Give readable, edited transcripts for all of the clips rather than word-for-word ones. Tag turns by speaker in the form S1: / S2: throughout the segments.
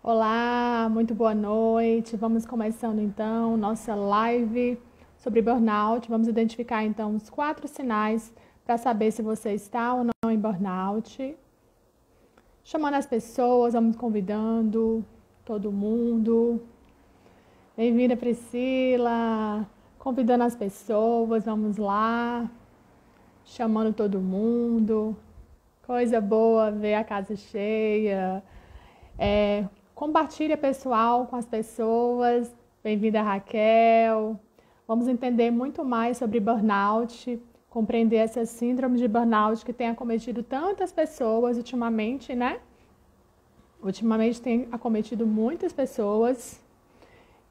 S1: Olá, muito boa noite. Vamos começando então nossa live sobre burnout. Vamos identificar então os 4 sinais para saber se você está ou não em burnout. Chamando as pessoas, vamos convidando todo mundo. Bem-vinda, Priscila. Convidando as pessoas, vamos lá. Chamando todo mundo. Coisa boa ver a casa cheia. Compartilha pessoal com as pessoas. Bem-vinda, Raquel. Vamos entender muito mais sobre burnout, compreender essa síndrome de burnout que tem acometido tantas pessoas ultimamente, né? Ultimamente tem acometido muitas pessoas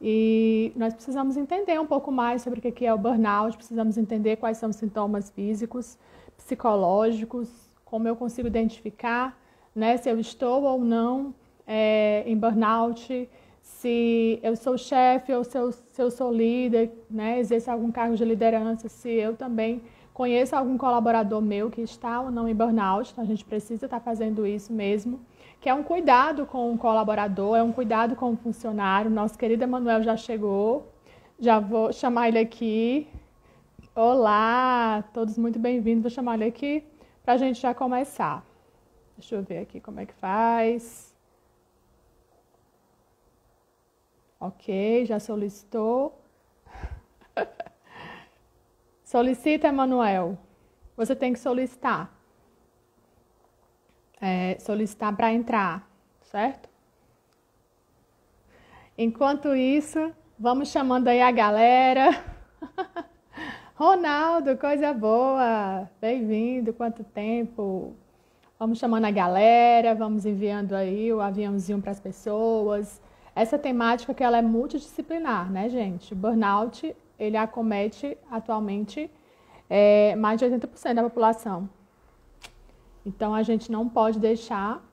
S1: e nós precisamos entender um pouco mais sobre o que é o burnout, precisamos entender quais são os sintomas físicos, psicológicos, como eu consigo identificar, né, se eu estou ou não em burnout, se eu sou chefe ou se eu sou líder, né, exerço algum cargo de liderança, se eu também conheço algum colaborador meu que está ou não em burnout, então a gente precisa estar fazendo isso mesmo, que é um cuidado com o colaborador, é um cuidado com o funcionário. Nosso querido Emanuel já chegou, já vou chamar ele aqui. Olá, todos muito bem-vindos, vou chamar ele aqui para a gente já começar. Deixa eu ver aqui como é que faz. Ok, já solicitou. Solicita, Emanuel. Você tem que solicitar. Solicitar para entrar, certo? Enquanto isso, vamos chamando aí a galera. Ronaldo, coisa boa! Bem-vindo, quanto tempo! Vamos chamando a galera, vamos enviando aí o aviãozinho para as pessoas. Essa temática que ela é multidisciplinar, né, gente? O burnout, ele acomete atualmente mais de 80% da população. Então, a gente não pode deixar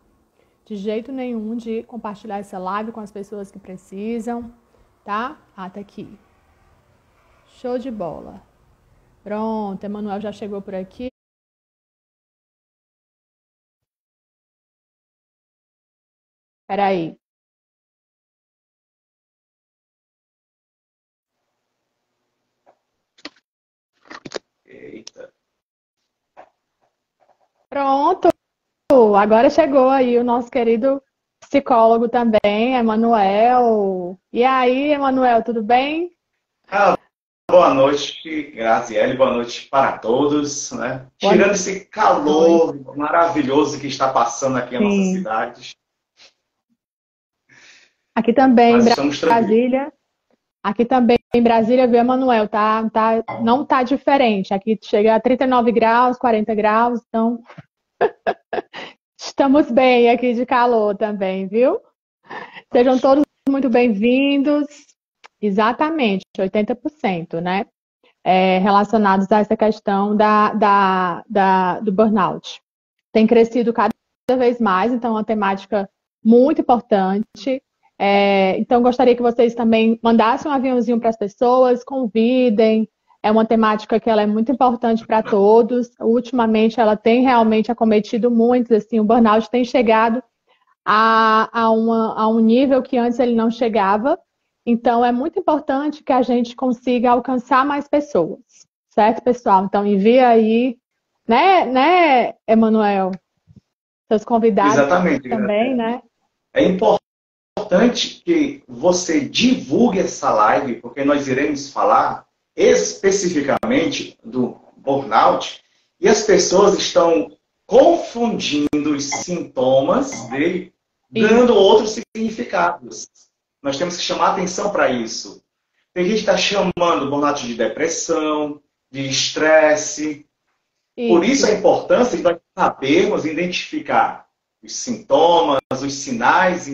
S1: de jeito nenhum de compartilhar essa live com as pessoas que precisam, tá? Ah, tá aqui. Show de bola. Pronto, Emanuel já chegou por aqui. Peraí.
S2: Eita.
S1: Pronto, agora chegou aí o nosso querido psicólogo também, Emanuel. E aí, Emanuel, tudo bem?
S2: Ah, boa noite, Graziele, boa noite para todos, né?
S1: Boa
S2: Tirando esse
S1: noite.
S2: calor maravilhoso que está passando aqui em nossa
S1: Sim.
S2: cidade,
S1: Aqui também em
S2: mas estamos tranquilos.
S1: Brasília. Aqui também em Brasília, viu, Emanuel? Não tá diferente. Aqui chega a 39 graus, 40 graus, então estamos bem aqui de calor também, viu? Sejam todos muito bem-vindos. Exatamente, 80%, né? Relacionados a essa questão do burnout. Tem crescido cada vez mais, então é uma temática muito importante. Então, gostaria que vocês também mandassem um aviãozinho para as pessoas, convidem. É uma temática que ela é muito importante para todos. Ultimamente, ela tem realmente acometido muitos. Assim, o burnout tem chegado a um nível que antes ele não chegava. Então, é muito importante que a gente consiga alcançar mais pessoas, certo, pessoal? Então, envia aí, né, Emanuel? Seus convidados
S2: Exatamente,
S1: também,
S2: Graziele.
S1: né?
S2: É importante que você divulgue essa live, porque nós iremos falar especificamente do burnout e as pessoas estão confundindo os sintomas dele,
S1: Isso,
S2: dando outros significados. Nós temos que chamar atenção para isso. Tem gente que está chamando burnout de depressão, de estresse. Por isso a
S1: isso,
S2: importância de nós sabermos identificar os sintomas, os sinais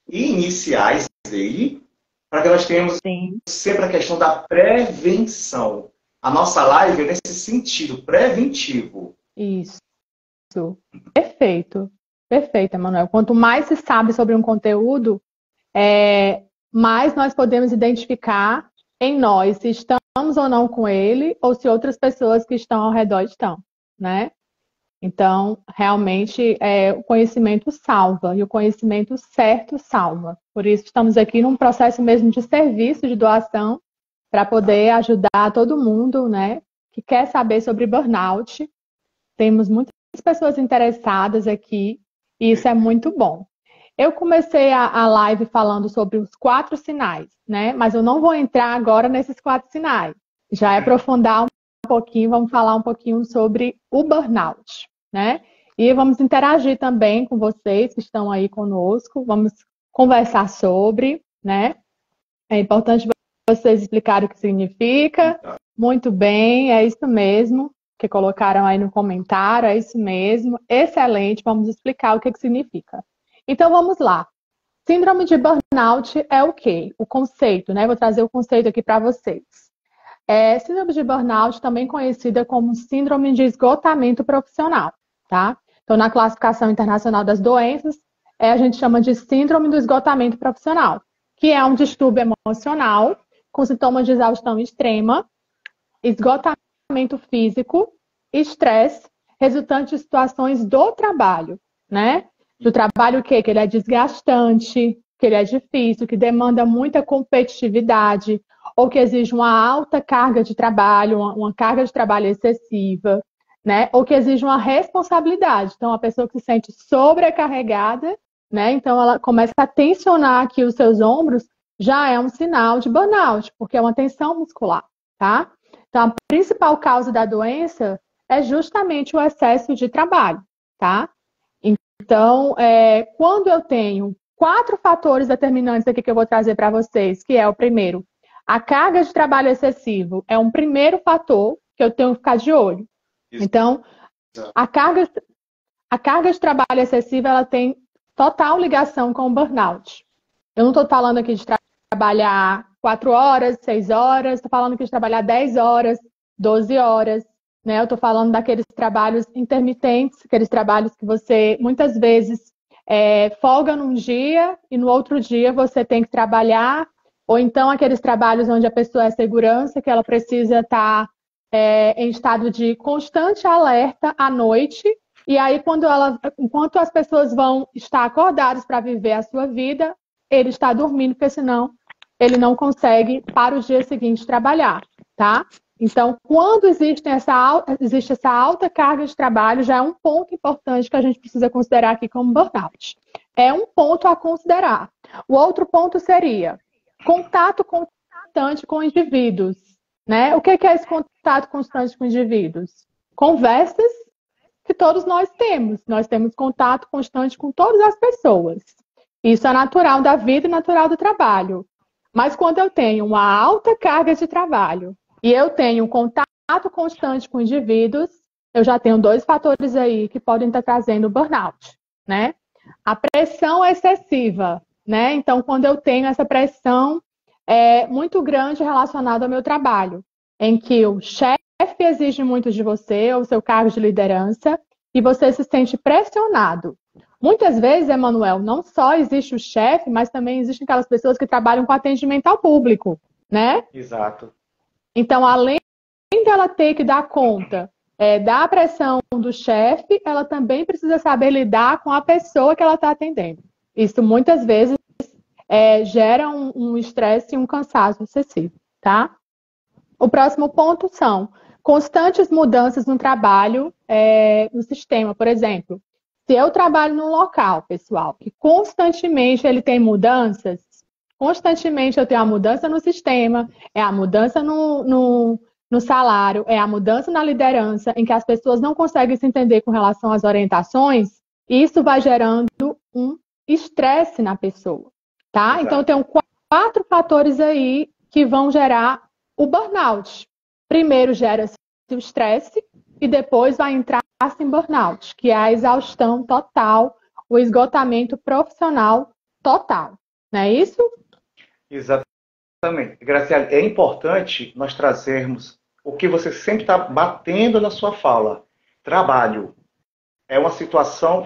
S2: iniciais dele, para que nós tenhamos
S1: sim,
S2: sempre a questão da prevenção. A nossa live é nesse sentido, preventivo.
S1: isso. Perfeito, perfeito, Emanuel. Quanto mais se sabe sobre um conteúdo, mais nós podemos identificar em nós se estamos ou não com ele, ou se outras pessoas que estão ao redor estão, né? Então, realmente, o conhecimento salva, e o conhecimento certo salva. Por isso, estamos aqui num processo mesmo de serviço, de doação, para poder ajudar todo mundo, né, que quer saber sobre burnout. Temos muitas pessoas interessadas aqui, e isso é muito bom. Eu comecei a live falando sobre os 4 sinais, né? Mas eu não vou entrar agora nesses 4 sinais. Já é aprofundar um pouquinho, vamos falar um pouquinho sobre o burnout, né? E vamos interagir também com vocês que estão aí conosco, vamos conversar sobre, né? É importante vocês explicarem o que significa. Muito bem, é isso mesmo que colocaram aí no comentário, é isso mesmo. Excelente, vamos explicar o que significa. Então vamos lá. Síndrome de burnout é o quê? O conceito, né? Vou trazer o conceito aqui para vocês. Síndrome de burnout, também conhecida como síndrome de esgotamento profissional, tá? Então, na classificação internacional das doenças, a gente chama de síndrome do esgotamento profissional, que é um distúrbio emocional com sintomas de exaustão extrema, esgotamento físico, estresse, resultante de situações do trabalho, né? Do trabalho o quê? Que ele é desgastante, que ele é difícil, que demanda muita competitividade, ou que exige uma alta carga de trabalho, uma carga de trabalho excessiva, né? Ou que exige uma responsabilidade. Então, a pessoa que se sente sobrecarregada, né? Então, ela começa a tensionar aqui os seus ombros, já é um sinal de burnout, porque é uma tensão muscular, tá? Então, a principal causa da doença é justamente o excesso de trabalho, tá? Então, quando eu tenho 4 fatores determinantes aqui que eu vou trazer para vocês, que é o primeiro, a carga de trabalho excessivo é um primeiro fator que eu tenho que ficar de olho. Então, a carga de trabalho excessiva, ela tem total ligação com o burnout. Eu não estou falando aqui de trabalhar 4 horas, 6 horas, estou falando aqui de trabalhar 10 horas, 12 horas, né? Eu estou falando daqueles trabalhos intermitentes, aqueles trabalhos que você, muitas vezes, folga num dia e no outro dia você tem que trabalhar, ou então aqueles trabalhos onde a pessoa é segurança, que ela precisa estar em estado de constante alerta à noite, e aí enquanto as pessoas vão estar acordadas para viver a sua vida, ele está dormindo, porque senão ele não consegue para os dias seguintes trabalhar, tá? Então, quando existe essa alta carga de trabalho, já é um ponto importante que a gente precisa considerar aqui como burnout. É um ponto a considerar. O outro ponto seria contato constante com indivíduos, né? O que é esse contato constante com indivíduos? Conversas que todos nós temos. Nós temos contato constante com todas as pessoas. Isso é natural da vida e natural do trabalho. Mas quando eu tenho uma alta carga de trabalho e eu tenho contato constante com indivíduos, eu já tenho 2 fatores aí que podem estar trazendo burnout, né? A pressão excessiva, né? Então, quando eu tenho essa pressão muito grande relacionada ao meu trabalho, em que o chefe exige muito de você, ou seu cargo de liderança, e você se sente pressionado. Muitas vezes, Emanuel, não só existe o chefe, mas também existem aquelas pessoas que trabalham com atendimento ao público, né?
S2: Exato.
S1: Então, além dela ter que dar conta da pressão do chefe, ela também precisa saber lidar com a pessoa que ela está atendendo. Isso muitas vezes gera um estresse e um cansaço excessivo, tá? O próximo ponto são constantes mudanças no trabalho, no sistema. Por exemplo, se eu trabalho num local, pessoal, que constantemente ele tem mudanças, constantemente eu tenho a mudança no sistema, a mudança no salário, a mudança na liderança, em que as pessoas não conseguem se entender com relação às orientações, isso vai gerando um estresse na pessoa, tá? Exato. Então, eu tenho 4 fatores aí que vão gerar o burnout. Primeiro gera-se o estresse e depois vai entrar em burnout, que é a exaustão total, o esgotamento profissional total. Não é isso?
S2: Exatamente. Graciela, é importante nós trazermos o que você sempre está batendo na sua fala. Trabalho é uma situação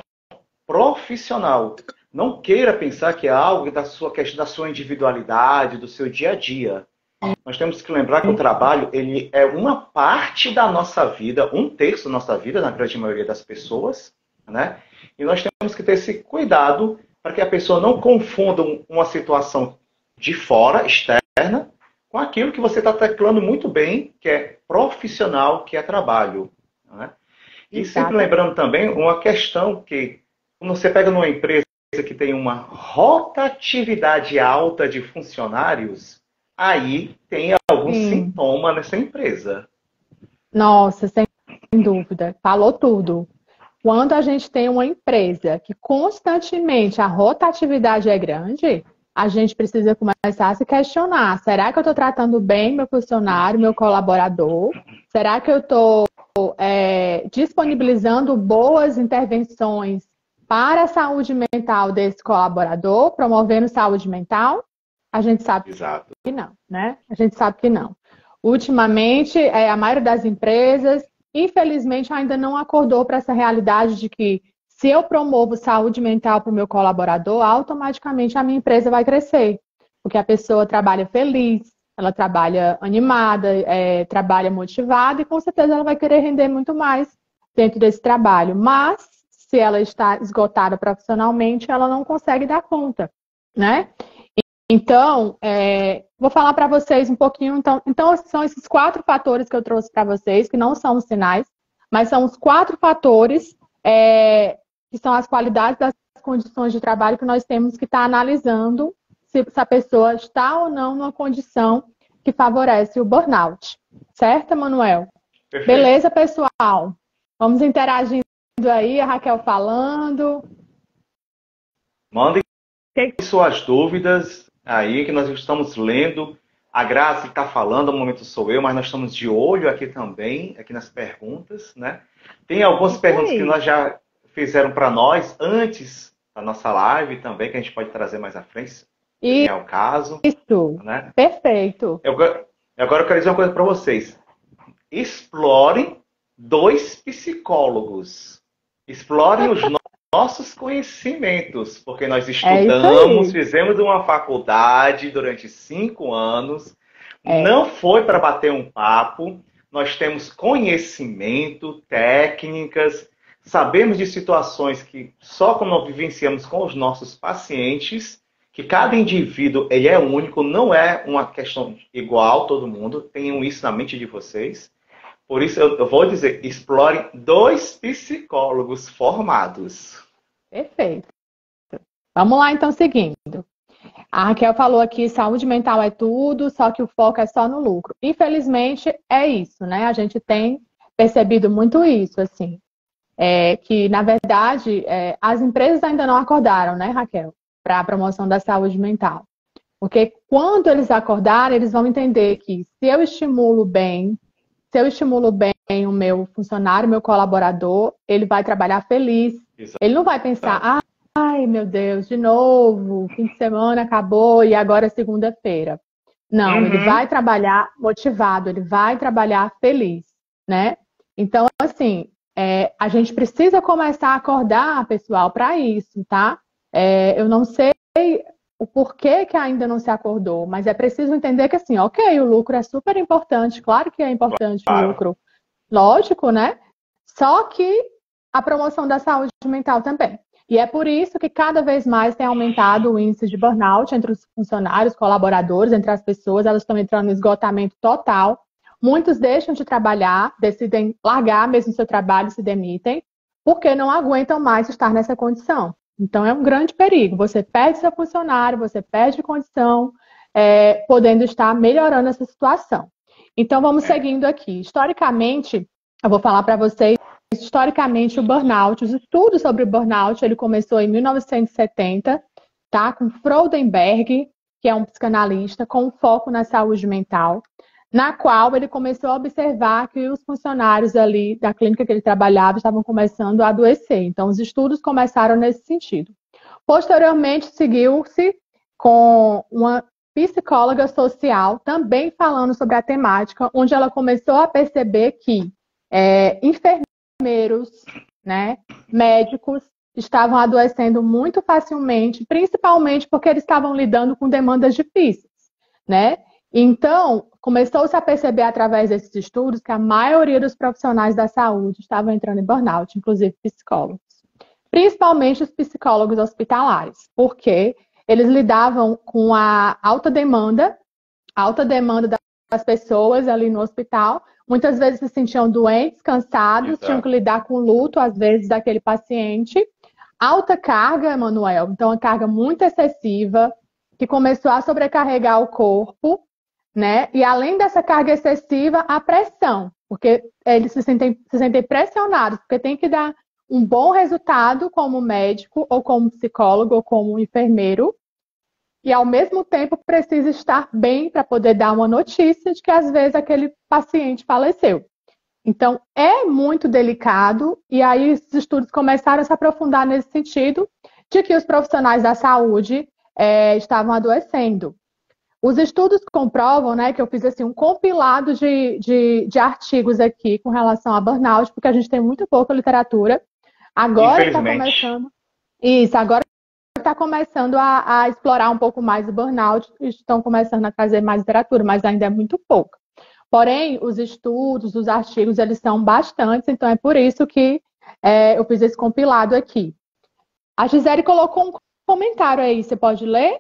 S2: profissional. Não queira pensar que é algo da sua individualidade, do seu dia a dia. Nós temos que lembrar que o trabalho ele é uma parte da nossa vida, um terço da nossa vida, na grande maioria das pessoas, né? E nós temos que ter esse cuidado para que a pessoa não confunda uma situação de fora, externa, com aquilo que você está teclando muito bem, que é profissional, que é trabalho, né? E sempre lembrando também uma questão que, quando você pega numa empresa que tem uma rotatividade alta de funcionários, aí tem algum sintoma nessa empresa.
S1: Nossa, sem dúvida. Falou tudo. Quando a gente tem uma empresa que constantemente a rotatividade é grande, a gente precisa começar a se questionar. Será que eu estou tratando bem meu funcionário, meu colaborador? Será que eu estou disponibilizando boas intervenções para a saúde mental desse colaborador, promovendo saúde mental? A gente sabe que não, né? A gente sabe que não. Ultimamente, a maioria das empresas, infelizmente, ainda não acordou para essa realidade de que se eu promovo saúde mental para o meu colaborador, automaticamente a minha empresa vai crescer. Porque a pessoa trabalha feliz, ela trabalha animada, trabalha motivada e com certeza ela vai querer render muito mais dentro desse trabalho. Mas, se ela está esgotada profissionalmente, ela não consegue dar conta, né? Então, vou falar para vocês um pouquinho. Então, são esses 4 fatores que eu trouxe para vocês, que não são os sinais, mas são os 4 fatores que são as qualidades das condições de trabalho que nós temos que estar analisando se a pessoa está ou não numa condição que favorece o burnout. Certo, Manuel? Perfeito. Beleza, pessoal? Vamos interagindo aí, a Raquel falando.
S2: Mandem suas dúvidas aí, que nós estamos lendo. A Grazi está falando, no momento sou eu, mas nós estamos de olho aqui também, aqui nas perguntas, né? Tem algumas perguntas que nós já fizeram para nós antes da nossa live também, que a gente pode trazer mais à frente, se é o caso.
S1: Isso, né? Perfeito.
S2: Agora eu quero dizer uma coisa para vocês. Explorem 2 psicólogos. Explorem os nossos conhecimentos, porque nós estudamos, fizemos uma faculdade durante 5 anos, não foi para bater um papo, nós temos conhecimento, técnicas, sabemos de situações que só quando nós vivenciamos com os nossos pacientes, que cada indivíduo ele é único, não é uma questão igual todo mundo, tenham isso na mente de vocês. Por isso, eu vou dizer, explorem 2 psicólogos formados.
S1: Perfeito. Vamos lá, então, seguindo. A Raquel falou aqui, saúde mental é tudo, só que o foco é só no lucro. Infelizmente, é isso, né? A gente tem percebido muito isso, assim. Que, na verdade, as empresas ainda não acordaram, né, Raquel? Para a promoção da saúde mental. Porque quando eles acordarem, eles vão entender que se eu estimulo bem o meu funcionário, o meu colaborador, ele vai trabalhar feliz. Exato. Ele não vai pensar, ai meu Deus, de novo, fim de semana acabou e agora é segunda-feira. Não, ele vai trabalhar motivado, ele vai trabalhar feliz, né? Então, assim, a gente precisa começar a acordar, pessoal, para isso, tá? Eu não sei o porquê que ainda não se acordou, mas é preciso entender que, assim, ok, o lucro é super importante, claro que é importante o lucro, lógico, né? Só que a promoção da saúde mental também. E é por isso que cada vez mais tem aumentado o índice de burnout entre os funcionários, colaboradores, entre as pessoas, elas estão entrando no esgotamento total. Muitos deixam de trabalhar, decidem largar mesmo seu trabalho, se demitem, porque não aguentam mais estar nessa condição. Então, é um grande perigo. Você perde seu funcionário, você perde condição, podendo estar melhorando essa situação. Então, vamos seguindo aqui. Historicamente, eu vou falar para vocês, historicamente, o burnout, os estudos sobre o burnout, ele começou em 1970, tá? Com Freudenberg, que é um psicanalista, com foco na saúde mental, na qual ele começou a observar que os funcionários ali da clínica que ele trabalhava estavam começando a adoecer. Então, os estudos começaram nesse sentido. Posteriormente, seguiu-se com uma psicóloga social também falando sobre a temática, onde ela começou a perceber que enfermeiros, né, médicos, estavam adoecendo muito facilmente, principalmente porque eles estavam lidando com demandas difíceis, né? Então, começou-se a perceber através desses estudos que a maioria dos profissionais da saúde estavam entrando em burnout, inclusive psicólogos. Principalmente os psicólogos hospitalares, porque eles lidavam com a alta demanda das pessoas ali no hospital. Muitas vezes se sentiam doentes, cansados, tinham que
S2: Exato.
S1: lidar com o luto, às vezes, daquele paciente. Alta carga, Emanuel, então, uma carga muito excessiva, que começou a sobrecarregar o corpo, né? E além dessa carga excessiva, a pressão, porque eles se sentem pressionados, porque tem que dar um bom resultado como médico, ou como psicólogo, ou como enfermeiro, e ao mesmo tempo precisa estar bem para poder dar uma notícia de que às vezes aquele paciente faleceu. Então é muito delicado, e aí esses estudos começaram a se aprofundar nesse sentido de que os profissionais da saúde estavam adoecendo. Os estudos comprovam, né, que eu fiz assim, um compilado de artigos aqui com relação a burnout, porque a gente tem muito pouca literatura. Agora está
S2: Infelizmente.
S1: começando. Isso, agora está começando a explorar um pouco mais o burnout, estão começando a trazer mais literatura, mas ainda é muito pouco. Porém, os estudos, os artigos, eles são bastantes, então é por isso que eu fiz esse compilado aqui. A Gisele colocou um comentário aí, você pode ler?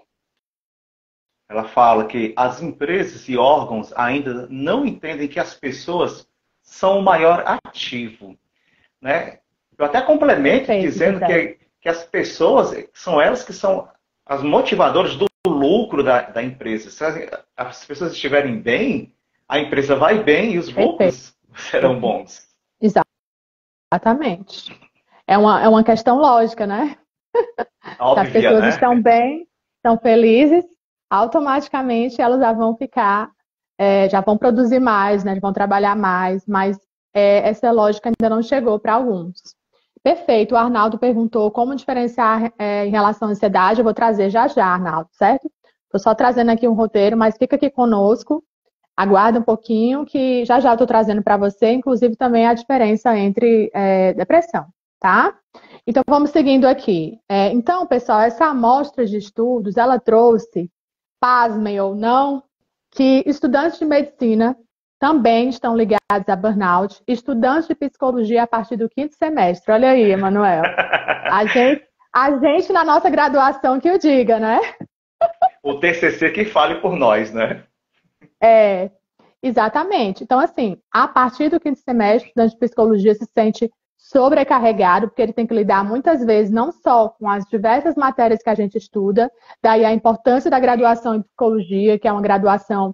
S2: Ela fala que as empresas e órgãos ainda não entendem que as pessoas são o maior ativo, né? Eu até complemento
S1: Perfeito,
S2: dizendo
S1: Gisele.
S2: que as pessoas são elas que são as motivadoras do lucro da empresa. Se as pessoas estiverem bem, a empresa vai bem e os
S1: Perfeito.
S2: lucros serão bons.
S1: Exatamente. É uma questão lógica, né? Se as
S2: Óbvia,
S1: pessoas
S2: né?
S1: estão bem, estão felizes, automaticamente elas já vão ficar, já vão produzir mais, né? Vão trabalhar mais, mas essa lógica ainda não chegou para alguns. Perfeito. O Arnaldo perguntou como diferenciar em relação à ansiedade. Eu vou trazer já já, Arnaldo, certo? Estou só trazendo aqui um roteiro, mas fica aqui conosco. Aguarda um pouquinho, que já já eu estou trazendo para você, inclusive também a diferença entre depressão, tá? Então vamos seguindo aqui. Então, pessoal, essa amostra de estudos, ela trouxe, pasmem ou não, que estudantes de medicina também estão ligados a burnout, estudantes de psicologia a partir do quinto semestre. Olha aí, Emanuel. A gente, a gente na nossa graduação que o diga, né?
S2: O TCC que fale por nós, né?
S1: É, exatamente. Então, assim, a partir do quinto semestre, o estudante de psicologia se sente sobrecarregado, porque ele tem que lidar muitas vezes não só com as diversas matérias que a gente estuda, daí a importância da graduação em psicologia, que é uma graduação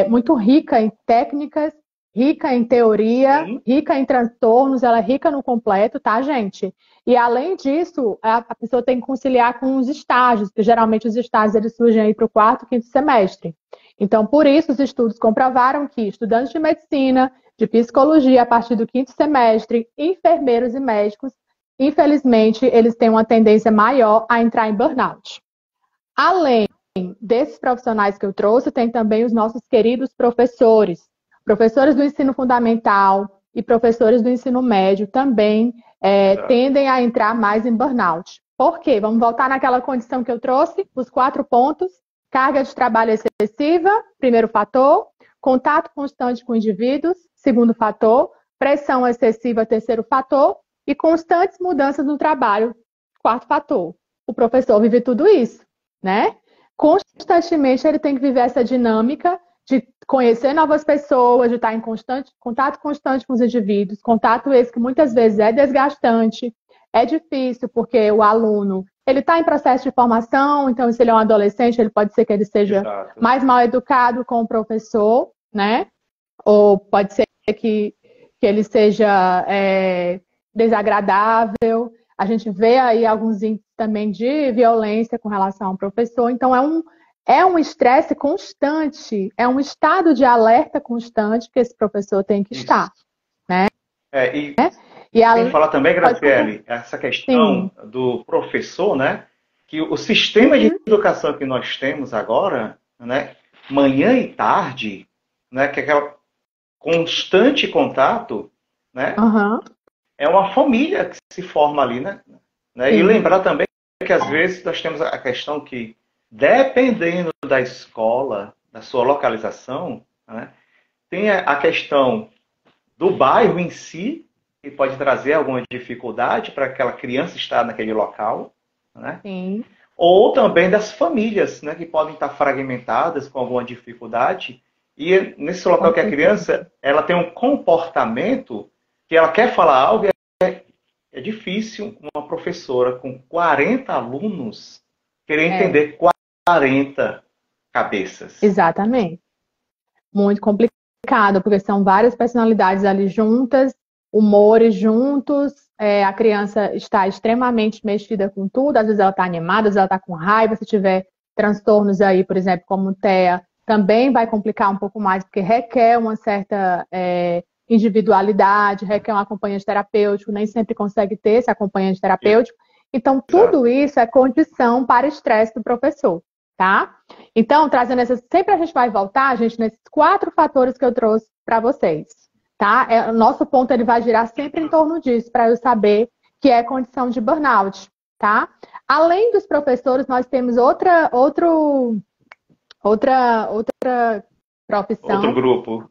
S1: muito rica em técnicas, rica em teoria,
S2: Sim.
S1: rica em transtornos, ela é rica no completo, tá, gente? E além disso, a pessoa tem que conciliar com os estágios, que geralmente os estágios eles surgem aí para o quarto, quinto semestre. Então, por isso, os estudos comprovaram que estudantes de medicina, de psicologia, a partir do quinto semestre, enfermeiros e médicos, infelizmente, eles têm uma tendência maior a entrar em burnout. Além desses profissionais que eu trouxe, tem também os nossos queridos professores. Professores do ensino fundamental e professores do ensino médio também
S2: Exato.
S1: tendem a entrar mais em burnout. Por quê? Vamos voltar naquela condição que eu trouxe, os 4 pontos. Carga de trabalho excessiva, primeiro fator. Contato constante com indivíduos, segundo fator. Pressão excessiva, terceiro fator. E constantes mudanças no trabalho, quarto fator. O professor vive tudo isso, né? Constantemente ele tem que viver essa dinâmica de conhecer novas pessoas, de estar em contato constante com os indivíduos, contato esse que muitas vezes é desgastante, é difícil, porque o aluno ele está em processo de formação, então se ele é um adolescente, ele pode ser que ele seja
S2: Exato.
S1: mais mal educado com o professor, né? Ou pode ser que ele seja desagradável. A gente vê aí alguns índices também de violência com relação ao professor. Então, é um estresse constante, é um estado de alerta constante que esse professor tem que
S2: Isso.
S1: estar, né?
S2: E
S1: E
S2: tem que falar também,
S1: pode completar.
S2: Graziele, essa questão
S1: Sim.
S2: do professor, né? Que o sistema de
S1: Uhum.
S2: educação que nós temos agora, né? Manhã e tarde, né? Que é aquele constante contato, né?
S1: Uhum.
S2: É uma família que se forma ali, né? E
S1: Sim.
S2: lembrar também que às vezes nós temos a questão que, dependendo da escola, da sua localização, né? Tem a questão do bairro em si, que pode trazer alguma dificuldade para aquela criança estar naquele local, né?
S1: Sim.
S2: Ou também das famílias, né, que podem estar fragmentadas com alguma dificuldade. E nesse local que a criança ela tem um comportamento que ela quer falar algo, é difícil uma professora com 40 alunos querer entender 40 cabeças.
S1: Exatamente. Muito complicado, porque são várias personalidades ali juntas, humores juntos, a criança está extremamente mexida com tudo, às vezes ela está animada, às vezes ela está com raiva, se tiver transtornos aí, por exemplo, como TEA, também vai complicar um pouco mais, porque requer uma certa individualidade, requer um acompanhante terapêutico, nem sempre consegue ter esse acompanhante terapêutico. Então, tudo isso é condição para estresse do professor, tá? Então, trazendo essas, sempre a gente vai voltar, gente, nesses 4 fatores que eu trouxe para vocês, tá? O nosso ponto ele vai girar sempre em torno disso, para eu saber que é condição de burnout, tá? Além dos professores, nós temos outra profissão.
S2: Outro grupo.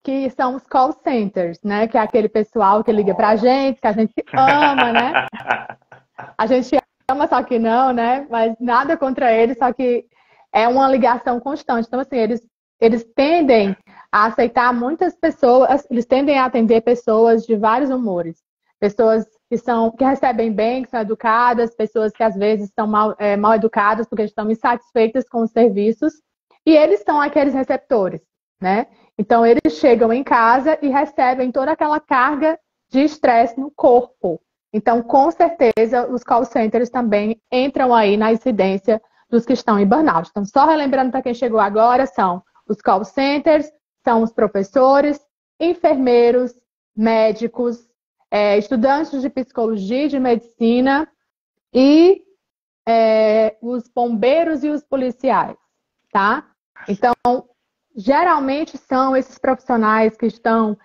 S1: Que são os call centers, né? Que é aquele pessoal que liga pra gente, que a gente ama, né? A gente ama, só que não, né? Mas nada contra eles, só que é uma ligação constante. Então, assim, eles tendem a aceitar muitas pessoas, eles tendem a atender pessoas de vários humores. Pessoas que recebem bem, que são educadas, pessoas que às vezes estão mal educadas porque estão insatisfeitas com os serviços. E eles são aqueles receptores, né? Então, eles chegam em casa e recebem toda aquela carga de estresse no corpo. Então, com certeza, os call centers também entram aí na incidência dos que estão em burnout. Então, só relembrando para quem chegou agora, são os call centers, são os professores, enfermeiros, médicos, estudantes de psicologia e de medicina e os bombeiros e os policiais, tá? Então, geralmente são esses profissionais que estão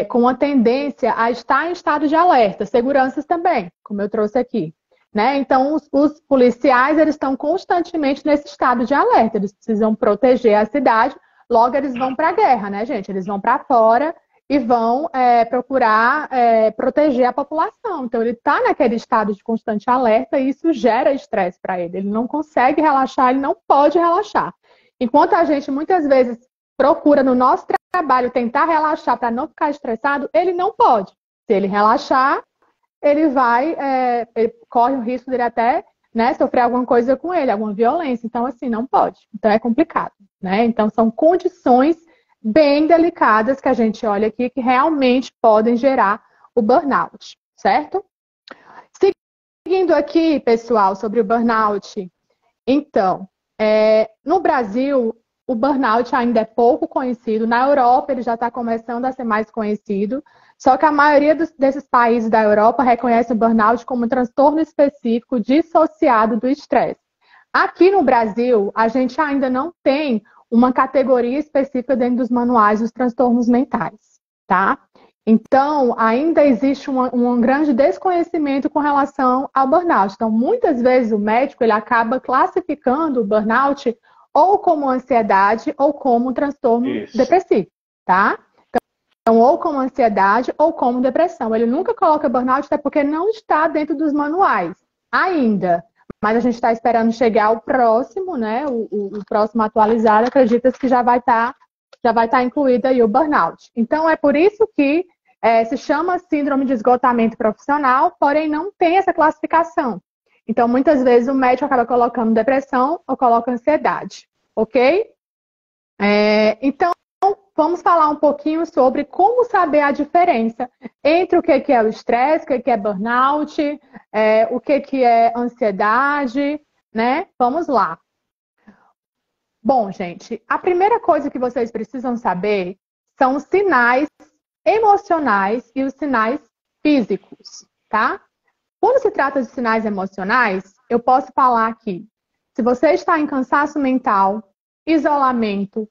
S1: com a tendência a estar em estado de alerta, seguranças também, como eu trouxe aqui, né? Então, os policiais, eles estão constantemente nesse estado de alerta, eles precisam proteger a cidade, logo eles vão para a guerra, né, gente? Eles vão para fora e vão procurar proteger a população. Então, ele está naquele estado de constante alerta e isso gera estresse para ele. Ele não consegue relaxar, ele não pode relaxar. Enquanto a gente muitas vezes procura no nosso trabalho tentar relaxar para não ficar estressado, ele não pode. Se ele relaxar, ele corre o risco dele até, né, sofrer alguma coisa com ele, alguma violência. Então, assim, não pode. Então, é complicado, né? Então, são condições bem delicadas que a gente olha aqui que realmente podem gerar o burnout, certo? Seguindo aqui, pessoal, sobre o burnout. Então, no Brasil, o burnout ainda é pouco conhecido. Na Europa, ele já está começando a ser mais conhecido. Só que a maioria desses países da Europa reconhece o burnout como um transtorno específico dissociado do estresse. Aqui no Brasil, a gente ainda não tem uma categoria específica dentro dos manuais dos transtornos mentais, tá? Então, ainda existe um grande desconhecimento com relação ao burnout. Então, muitas vezes o médico ele acaba classificando o burnout ou como ansiedade ou como transtorno depressivo, tá? Então, ou como ansiedade ou como depressão. Ele nunca coloca burnout até porque não está dentro dos manuais ainda. Mas a gente está esperando chegar ao próximo, né? O próximo atualizado, acredita-se que já vai estar incluído aí o burnout. Então, é por isso que se chama síndrome de esgotamento profissional, porém não tem essa classificação. Então, muitas vezes o médico acaba colocando depressão ou coloca ansiedade, ok? Então, vamos falar um pouquinho sobre como saber a diferença entre o que é o estresse, o que é burnout, o que é ansiedade, né? Vamos lá. Bom, gente, a primeira coisa que vocês precisam saber são os sinais emocionais e os sinais físicos, tá? Quando se trata de sinais emocionais, eu posso falar aqui, se você está em cansaço mental, isolamento,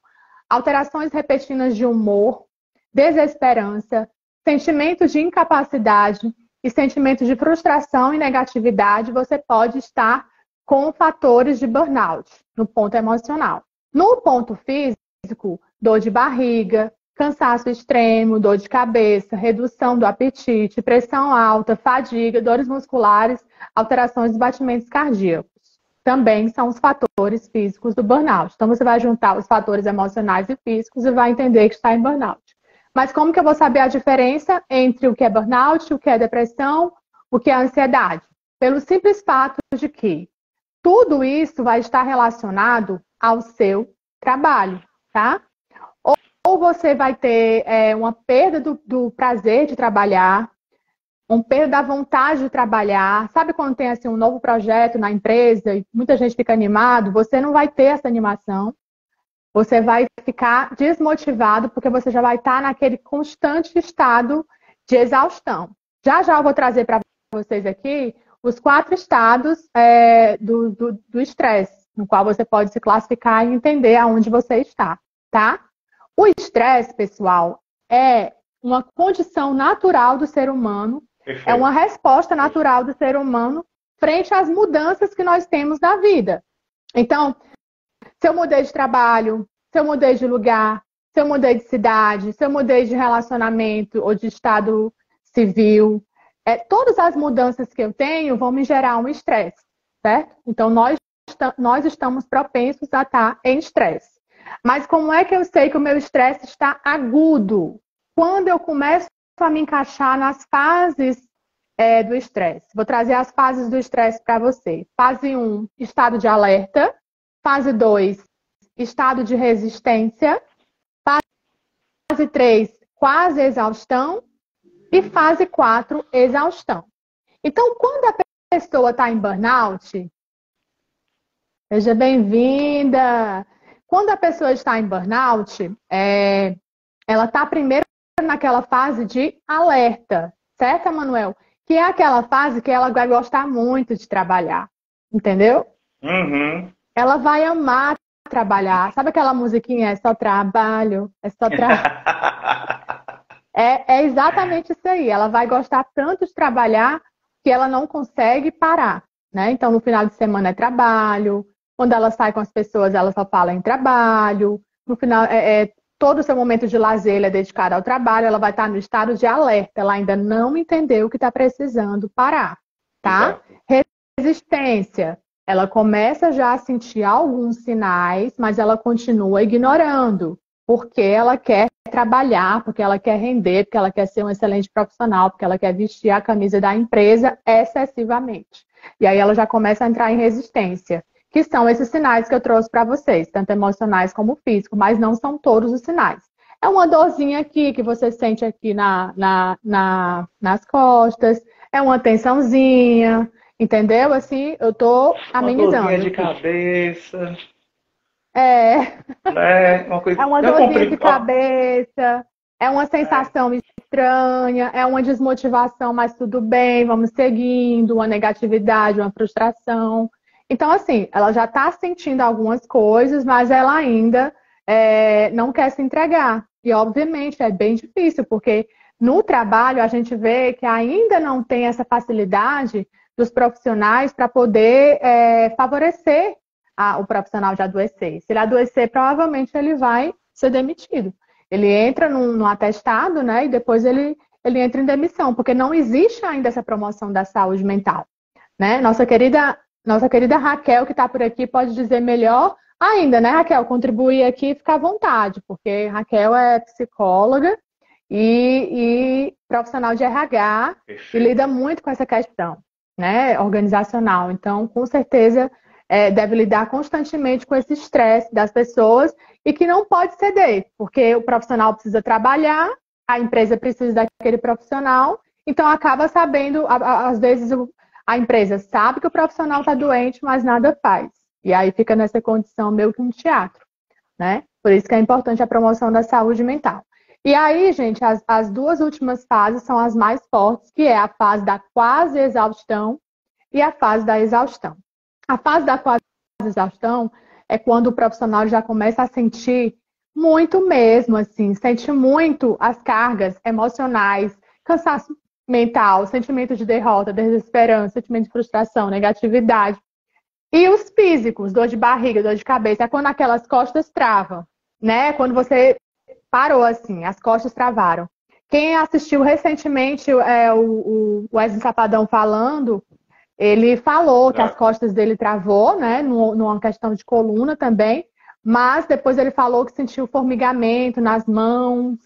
S1: alterações repentinas de humor, desesperança, sentimentos de incapacidade e sentimentos de frustração e negatividade, você pode estar com fatores de burnout no ponto emocional, No ponto físico, dor de barriga, cansaço extremo, dor de cabeça, redução do apetite, pressão alta, fadiga, dores musculares, alterações dos batimentos cardíacos. Também são os fatores físicos do burnout. Então, você vai juntar os fatores emocionais e físicos e vai entender que está em burnout. Mas como que eu vou saber a diferença entre o que é burnout, o que é depressão, o que é ansiedade? Pelo simples fato de que tudo isso vai estar relacionado ao seu trabalho, tá? Ou você vai ter uma perda do prazer de trabalhar, um perda da vontade de trabalhar. Sabe quando tem assim, um novo projeto na empresa e muita gente fica animado? Você não vai ter essa animação. Você vai ficar desmotivado porque você já vai estar naquele constante estado de exaustão. Já já eu vou trazer para vocês aqui os 4 estados do estresse, no qual você pode se classificar e entender aonde você está, tá? O estresse, pessoal, é uma condição natural do ser humano,
S2: Perfeito.
S1: é uma resposta natural do ser humano frente às mudanças que nós temos na vida. Então, se eu mudei de trabalho, se eu mudei de lugar, se eu mudei de cidade, se eu mudei de relacionamento ou de estado civil, todas as mudanças que eu tenho vão me gerar um estresse, certo? Então, nós estamos propensos a estar em estresse. Mas como é que eu sei que o meu estresse está agudo? Quando eu começo a me encaixar nas fases do estresse. Vou trazer as fases do estresse para você. Fase 1, estado de alerta. Fase 2, estado de resistência. Fase 3, quase exaustão. E fase 4, exaustão. Então, quando a pessoa está em burnout, seja bem-vinda. Quando a pessoa está em burnout, ela está primeiro naquela fase de alerta, certo, Emanuel? Que é aquela fase que ela vai gostar muito de trabalhar, entendeu?
S2: Uhum.
S1: Ela vai amar trabalhar. Sabe aquela musiquinha? É só trabalho, é só trabalho. É exatamente isso aí. Ela vai gostar tanto de trabalhar que ela não consegue parar, né? Então, no final de semana é trabalho. Quando ela sai com as pessoas, ela só fala em trabalho. No final, todo o seu momento de lazer ele é dedicado ao trabalho. Ela vai estar no estado de alerta. Ela ainda não entendeu que está precisando parar, tá? Exato. Resistência. Ela começa já a sentir alguns sinais, mas ela continua ignorando. Porque ela quer trabalhar, porque ela quer render, porque ela quer ser um excelente profissional, porque ela quer vestir a camisa da empresa excessivamente. E aí ela já começa a entrar em resistência, que são esses sinais que eu trouxe para vocês, tanto emocionais como físicos, mas não são todos os sinais. É uma dorzinha aqui que você sente aqui nas costas, é uma tensãozinha, entendeu? Assim, eu tô amenizando.
S2: Uma dorzinha de cabeça.
S1: É uma dorzinha de cabeça, é uma sensação estranha, é uma desmotivação, mas tudo bem, vamos seguindo, uma negatividade, uma frustração. Então, assim, ela já está sentindo algumas coisas, mas ela ainda não quer se entregar. E, obviamente, é bem difícil, porque no trabalho a gente vê que ainda não tem essa facilidade dos profissionais para poder favorecer o profissional de adoecer. Se ele adoecer, provavelmente ele vai ser demitido. Ele entra num atestado, né? E depois ele entra em demissão, porque não existe ainda essa promoção da saúde mental, né? Nossa querida Raquel, que está por aqui, pode dizer melhor ainda, né, Raquel? Contribuir aqui, fica à vontade, porque Raquel é psicóloga e profissional de RH. Perfeito. E lida muito com essa questão, né, organizacional. Então, com certeza, deve lidar constantemente com esse estresse das pessoas e que não pode ceder, porque o profissional precisa trabalhar, a empresa precisa daquele profissional, então acaba sabendo, às vezes a empresa sabe que o profissional está doente, mas nada faz. E aí fica nessa condição meio que um teatro, né? Por isso que é importante a promoção da saúde mental. E aí, gente, as 2 últimas fases são as mais fortes, que é a fase da quase exaustão e a fase da exaustão. A fase da quase exaustão é quando o profissional já começa a sentir muito mesmo, assim, sente muito as cargas emocionais, cansaço mental, sentimento de derrota, desesperança, sentimento de frustração, negatividade. E os físicos, dor de barriga, dor de cabeça, é quando aquelas costas travam, né? Quando você parou assim, as costas travaram. Quem assistiu recentemente o Wesley Safadão falando, ele falou que as costas dele travou, né? Numa questão de coluna também, mas depois ele falou que sentiu formigamento nas mãos,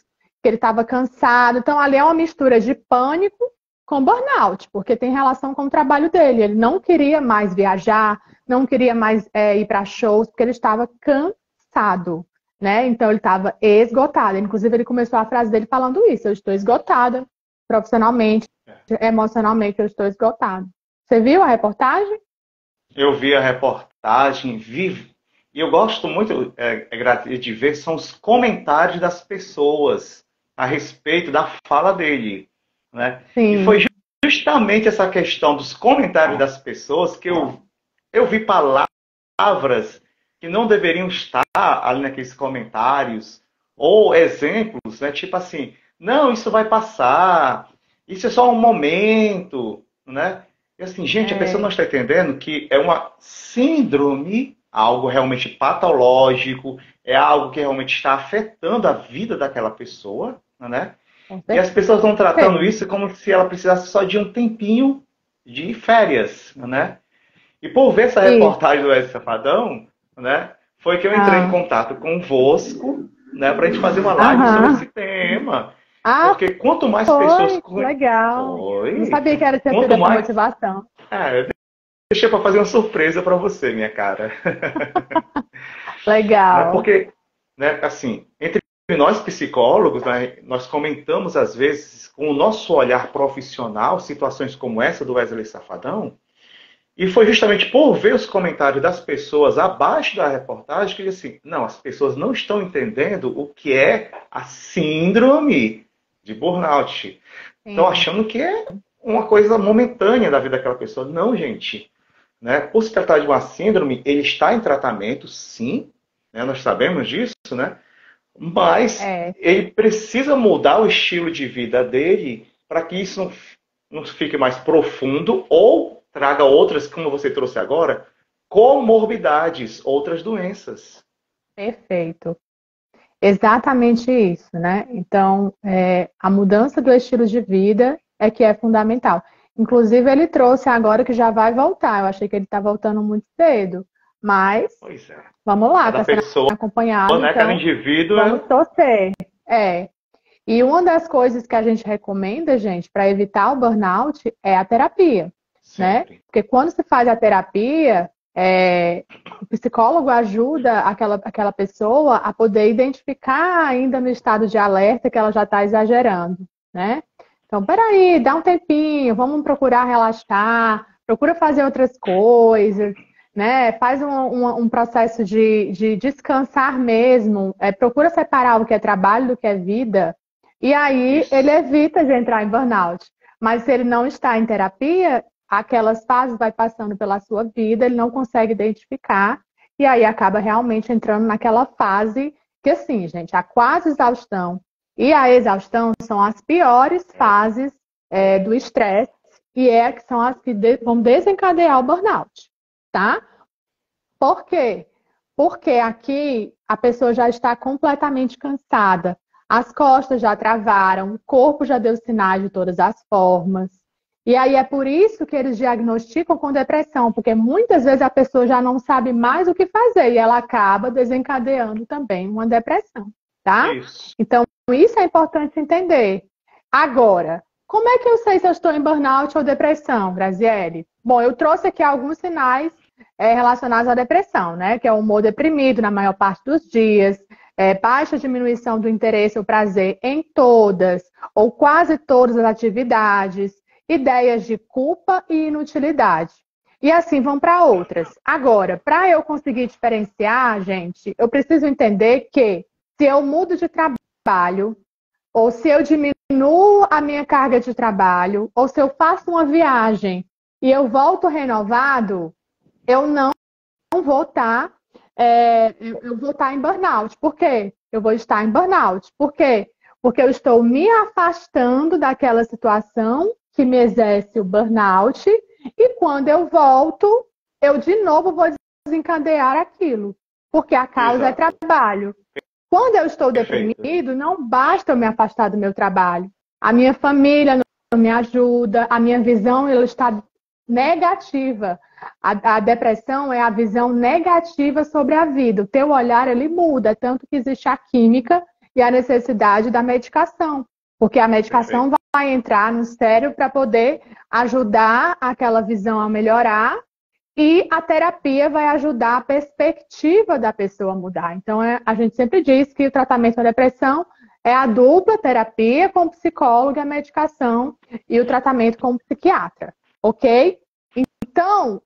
S1: que ele estava cansado. Então ali é uma mistura de pânico com burnout, porque tem relação com o trabalho dele. Ele não queria mais viajar, não queria mais ir para shows, porque ele estava cansado, né? Então ele estava esgotado. Inclusive ele começou a frase dele falando isso: eu estou esgotada, profissionalmente, emocionalmente, eu estou esgotado. Você viu a reportagem?
S2: Eu vi a reportagem, e eu gosto muito de ver são os comentários das pessoas a respeito da fala dele, né?
S1: Sim.
S2: E foi justamente essa questão dos comentários das pessoas que eu vi palavras que não deveriam estar ali naqueles comentários, ou exemplos, né? Tipo assim, não, isso vai passar, isso é só um momento, né? E assim, gente, a pessoa não está entendendo que é uma síndrome, algo realmente patológico, é algo que realmente está afetando a vida daquela pessoa, né? E as pessoas estão tratando isso como se ela precisasse só de um tempinho de férias, né? E por ver essa reportagem do Wesley Safadão, né, foi que eu entrei em contato convosco, né, para a gente fazer uma live sobre esse tema. Porque quanto mais pessoas...
S1: Legal. Não sabia que era ter essa motivação.
S2: Eu deixei para fazer uma surpresa para você, minha cara.
S1: Legal.
S2: Porque, né, assim, entre nós psicólogos, né, nós comentamos às vezes com o nosso olhar profissional situações como essa do Wesley Safadão. E foi justamente por ver os comentários das pessoas abaixo da reportagem que eu disse assim, não, as pessoas não estão entendendo o que é a síndrome de burnout. Estão achando que é uma coisa momentânea da vida daquela pessoa. Não, gente. Né? Por se tratar de uma síndrome, ele está em tratamento, sim. Né? Nós sabemos disso, né? Mas ele precisa mudar o estilo de vida dele para que isso não fique mais profundo ou traga outras, como você trouxe agora, comorbidades, outras doenças.
S1: Perfeito. Exatamente isso, né? Então, a mudança do estilo de vida é que é fundamental. Inclusive, ele trouxe agora que já vai voltar. Eu achei que ele está voltando muito cedo. Mas, vamos lá,
S2: cada pessoa,
S1: acompanhado,
S2: né?
S1: então,
S2: Cada indivíduo...
S1: Vamos torcer. E uma das coisas que a gente recomenda, gente, para evitar o burnout é a terapia. Né? Porque quando se faz a terapia, o psicólogo ajuda aquela pessoa a poder identificar ainda no estado de alerta que ela já está exagerando, né? Então, peraí, dá um tempinho, vamos procurar relaxar, procura fazer outras coisas, né? Faz um processo de descansar mesmo, procura separar o que é trabalho do que é vida, e aí ele evita de entrar em burnout. Mas se ele não está em terapia, aquelas fases vai passando pela sua vida, ele não consegue identificar, e aí acaba realmente entrando naquela fase que, assim, gente, a quase exaustão e a exaustão são as piores fases do estresse, e que são as que vão desencadear o burnout, tá? Por quê? Porque aqui a pessoa já está completamente cansada, as costas já travaram, o corpo já deu sinais de todas as formas. E aí é por isso que eles diagnosticam com depressão, porque muitas vezes a pessoa já não sabe mais o que fazer e ela acaba desencadeando também uma depressão, tá? Então, isso é importante entender. Agora, como é que eu sei se eu estou em burnout ou depressão, Graziele? Bom, eu trouxe aqui alguns sinais relacionados à depressão, né? Que é o humor deprimido na maior parte dos dias, baixa diminuição do interesse ou prazer em todas ou quase todas as atividades, ideias de culpa e inutilidade. E assim vão para outras. Agora, para eu conseguir diferenciar, gente, eu preciso entender que se eu mudo de trabalho, ou se eu diminuo a minha carga de trabalho, ou se eu faço uma viagem e eu volto renovado, eu não vou estar eu vou estar em burnout. Por quê? Eu vou estar em burnout. Por quê? Porque eu estou me afastando daquela situação que me exerce o burnout, e quando eu volto, eu de novo vou desencadear aquilo, porque a causa é trabalho. Quando eu estou deprimido, não basta eu me afastar do meu trabalho. A minha família não me ajuda, a minha visão ela está negativa. A depressão é a visão negativa sobre a vida. O teu olhar ele muda, tanto que existe a química e a necessidade da medicação. Porque a medicação vai entrar no cérebro para poder ajudar aquela visão a melhorar e a terapia vai ajudar a perspectiva da pessoa a mudar. Então, a gente sempre diz que o tratamento da depressão é a dupla terapia com o psicólogo, a medicação e o tratamento com o psiquiatra, ok? Então,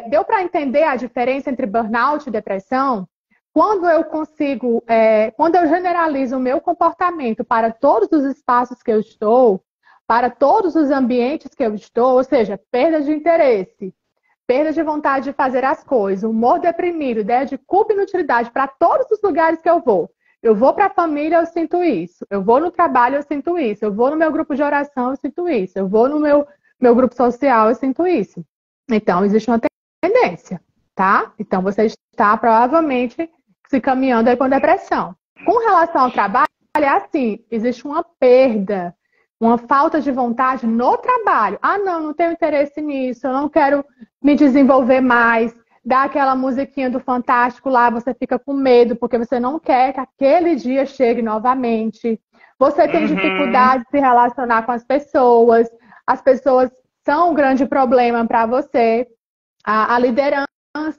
S1: deu para entender a diferença entre burnout e depressão? Quando eu consigo, quando eu generalizo o meu comportamento para todos os espaços que eu estou, para todos os ambientes que eu estou, ou seja, perda de interesse, perda de vontade de fazer as coisas, humor deprimido, ideia de culpa e inutilidade para todos os lugares que eu vou. Eu vou para a família, eu sinto isso. Eu vou no trabalho, eu sinto isso. Eu vou no meu grupo de oração, eu sinto isso. Eu vou no meu grupo social, eu sinto isso. Então, existe uma tendência, tá? Então, você está provavelmente se caminhando aí com depressão. Com relação ao trabalho, é assim, existe uma perda, uma falta de vontade no trabalho. Ah, não tenho interesse nisso, eu não quero me desenvolver mais. Dá aquela musiquinha do Fantástico lá, você fica com medo, porque você não quer que aquele dia chegue novamente. Você tem dificuldade de se relacionar com as pessoas são um grande problema para você. A liderança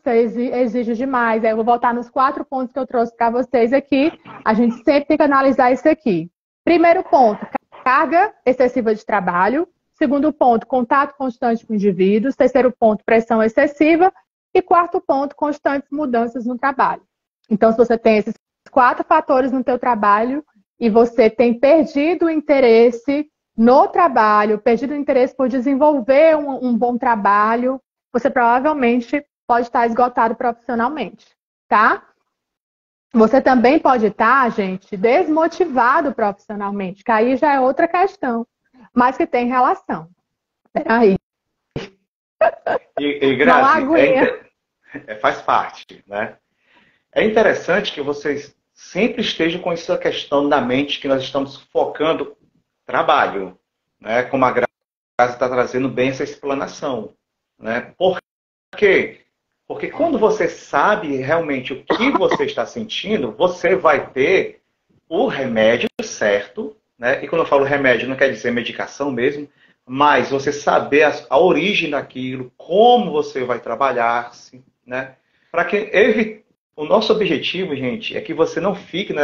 S1: exige demais. Eu vou voltar nos 4 pontos que eu trouxe para vocês aqui. A gente sempre tem que analisar isso aqui. Primeiro ponto, carga excessiva de trabalho. Segundo ponto, contato constante com indivíduos. Terceiro ponto, pressão excessiva. E quarto ponto, constantes mudanças no trabalho. Então, se você tem esses 4 fatores no teu trabalho e você tem perdido o interesse no trabalho, perdido o interesse por desenvolver um bom trabalho, você provavelmente pode estar esgotado profissionalmente, tá? Você também pode estar, gente, desmotivado profissionalmente, que aí já é outra questão, mas que tem relação. Peraí.
S2: E Grazi, faz parte, né? É interessante que vocês sempre estejam com essa questão na mente que nós estamos focando trabalho, né? Como a Grazi está trazendo bem essa explanação, né? Por quê? Porque quando você sabe realmente o que você está sentindo, você vai ter o remédio certo, né? E quando eu falo remédio, não quer dizer medicação mesmo, mas você saber a origem daquilo, como você vai trabalhar, né? Para que o nosso objetivo, gente, é que você não fique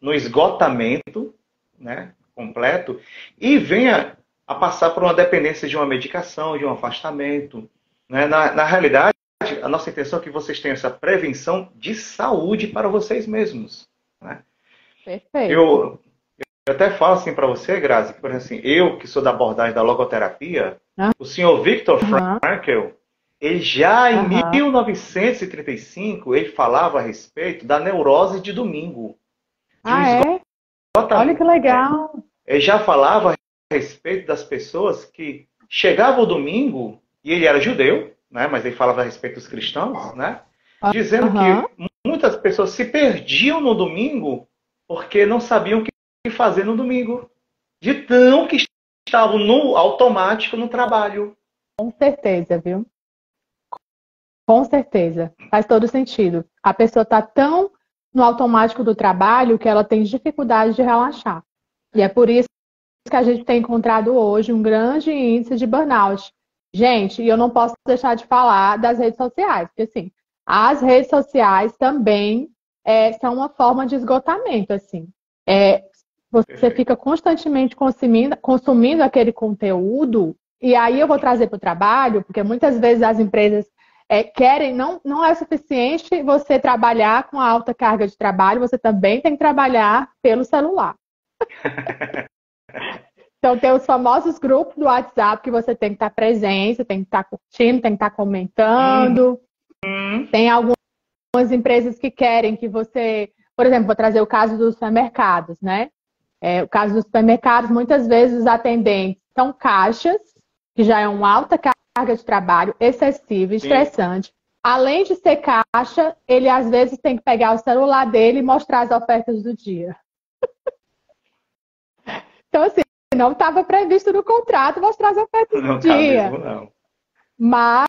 S2: no esgotamento, né, completo e venha a passar por uma dependência de uma medicação, de um afastamento, né? Na realidade, a nossa intenção é que vocês tenham essa prevenção de saúde para vocês mesmos, né?
S1: Perfeito.
S2: Eu até falo assim para você, Grazi, que, por exemplo, assim, eu que sou da abordagem da logoterapia, o senhor Viktor Frankl, ele já em 1935, ele falava a respeito da neurose de domingo.
S1: Olha que legal.
S2: Ele já falava a respeito das pessoas que chegavam o domingo, e ele era judeu, né, mas ele falava a respeito dos cristãos, né, dizendo que muitas pessoas se perdiam no domingo porque não sabiam o que fazer no domingo. De tão que estavam no automático no trabalho.
S1: Com certeza, viu? Com certeza. Faz todo sentido. A pessoa está tão no automático do trabalho que ela tem dificuldade de relaxar. E é por isso que a gente tem encontrado hoje um grande índice de burnout. Gente, e eu não posso deixar de falar das redes sociais, porque assim, as redes sociais também são uma forma de esgotamento, assim. Você fica constantemente consumindo aquele conteúdo, e aí eu vou trazer para o trabalho, porque muitas vezes as empresas querem, não é suficiente você trabalhar com a alta carga de trabalho, você também tem que trabalhar pelo celular. Então, tem os famosos grupos do WhatsApp que você tem que estar presente, você tem que estar curtindo, tem que estar comentando. Tem algumas empresas que querem que você... Por exemplo, vou trazer o caso dos supermercados, né? O caso dos supermercados, muitas vezes os atendentes são caixas, que já é uma alta carga carga de trabalho excessiva,
S2: Sim.
S1: estressante. Além de ser caixa, ele às vezes tem que pegar o celular dele e mostrar as ofertas do dia. Então, assim, não estava previsto no contrato mostrar as ofertas
S2: Não
S1: do
S2: tá
S1: dia.
S2: mesmo, não.
S1: Mas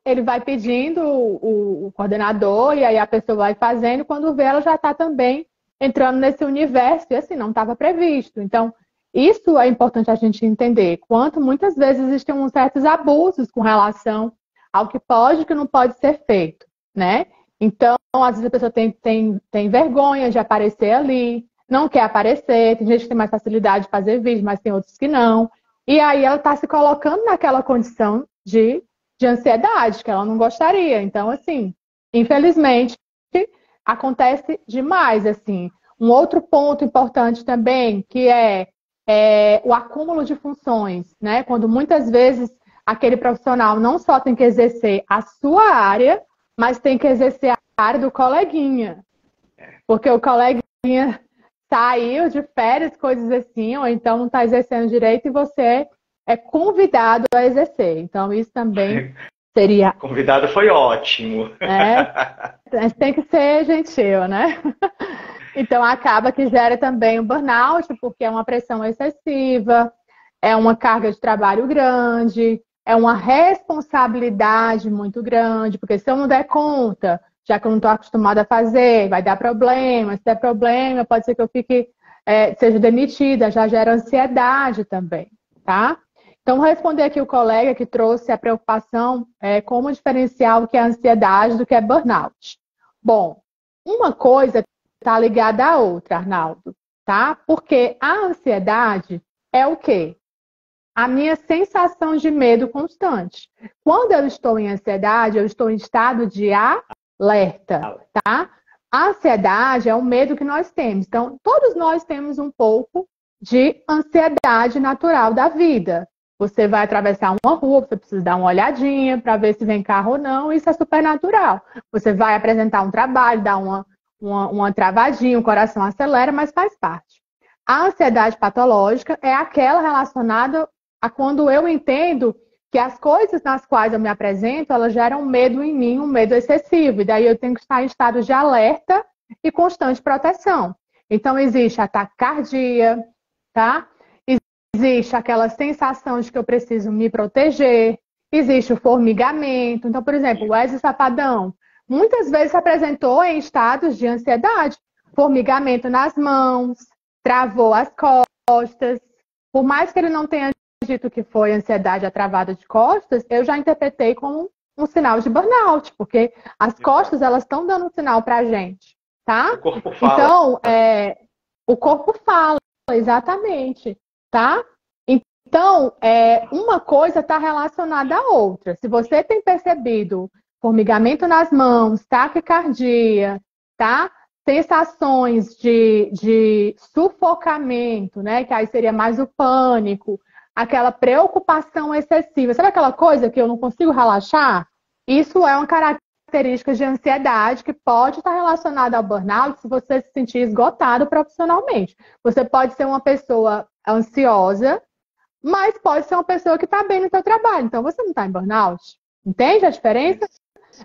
S1: ele vai pedindo o coordenador e aí a pessoa vai fazendo. Quando vê, ela já está também entrando nesse universo e assim, não estava previsto. Então, isso é importante a gente entender. Quanto muitas vezes existem uns certos abusos com relação ao que pode e que não pode ser feito, né? Então, às vezes a pessoa tem vergonha de aparecer ali, não quer aparecer, tem gente que tem mais facilidade de fazer vídeo, mas tem outros que não. E aí ela está se colocando naquela condição de ansiedade, que ela não gostaria. Então, assim, infelizmente, acontece demais, assim. Um outro ponto importante também, que é o acúmulo de funções, né? Quando muitas vezes aquele profissional não só tem que exercer a sua área, mas tem que exercer a área do coleguinha. Porque o coleguinha saiu de férias, coisas assim, ou então não está exercendo direito e você é convidado a exercer. Então, isso também seria...
S2: O convidado foi ótimo.
S1: A gente tem que ser gentil, né? Então, acaba que gera também o burnout, porque é uma pressão excessiva, é uma carga de trabalho grande, é uma responsabilidade muito grande, porque se eu não der conta, já que eu não estou acostumada a fazer, vai dar problema. Se der problema, pode ser que eu seja demitida, já gera ansiedade também, tá? Então, vou responder aqui o colega que trouxe a preocupação como diferenciar o que é ansiedade do que é burnout. Bom, uma coisa está ligada à outra, Arnaldo, tá? Porque a ansiedade é o quê? A minha sensação de medo constante. Quando eu estou em ansiedade, eu estou em estado de alerta, tá? A ansiedade é o medo que nós temos. Então, todos nós temos um pouco de ansiedade natural da vida. Você vai atravessar uma rua, você precisa dar uma olhadinha para ver se vem carro ou não, isso é super natural. Você vai apresentar um trabalho, dá uma travadinha, o coração acelera, mas faz parte. A ansiedade patológica é aquela relacionada a quando eu entendo que as coisas nas quais eu me apresento, elas geram medo em mim, um medo excessivo. E daí eu tenho que estar em estado de alerta e constante proteção. Então, existe a taquicardia, tá? Existe aquela sensação de que eu preciso me proteger. Existe o formigamento. Então, por exemplo, o Wesley Safadão muitas vezes se apresentou em estados de ansiedade. Formigamento nas mãos, travou as costas. Por mais que ele não tenha dito que foi ansiedade travada de costas, eu já interpretei como um sinal de burnout, porque as costas, elas estão dando um sinal pra gente, tá?
S2: O corpo fala.
S1: Então, o corpo fala, exatamente, tá? Então, uma coisa está relacionada à outra. Se você tem percebido formigamento nas mãos, taquicardia, tá? Sensações de sufocamento, né? Que aí seria mais o pânico, aquela preocupação excessiva. Sabe aquela coisa que eu não consigo relaxar? Isso é uma característica de ansiedade que pode estar relacionada ao burnout se você se sentir esgotado profissionalmente. Você pode ser uma pessoa ansiosa, mas pode ser uma pessoa que está bem no seu trabalho. Então, você não está em burnout. Entende a diferença?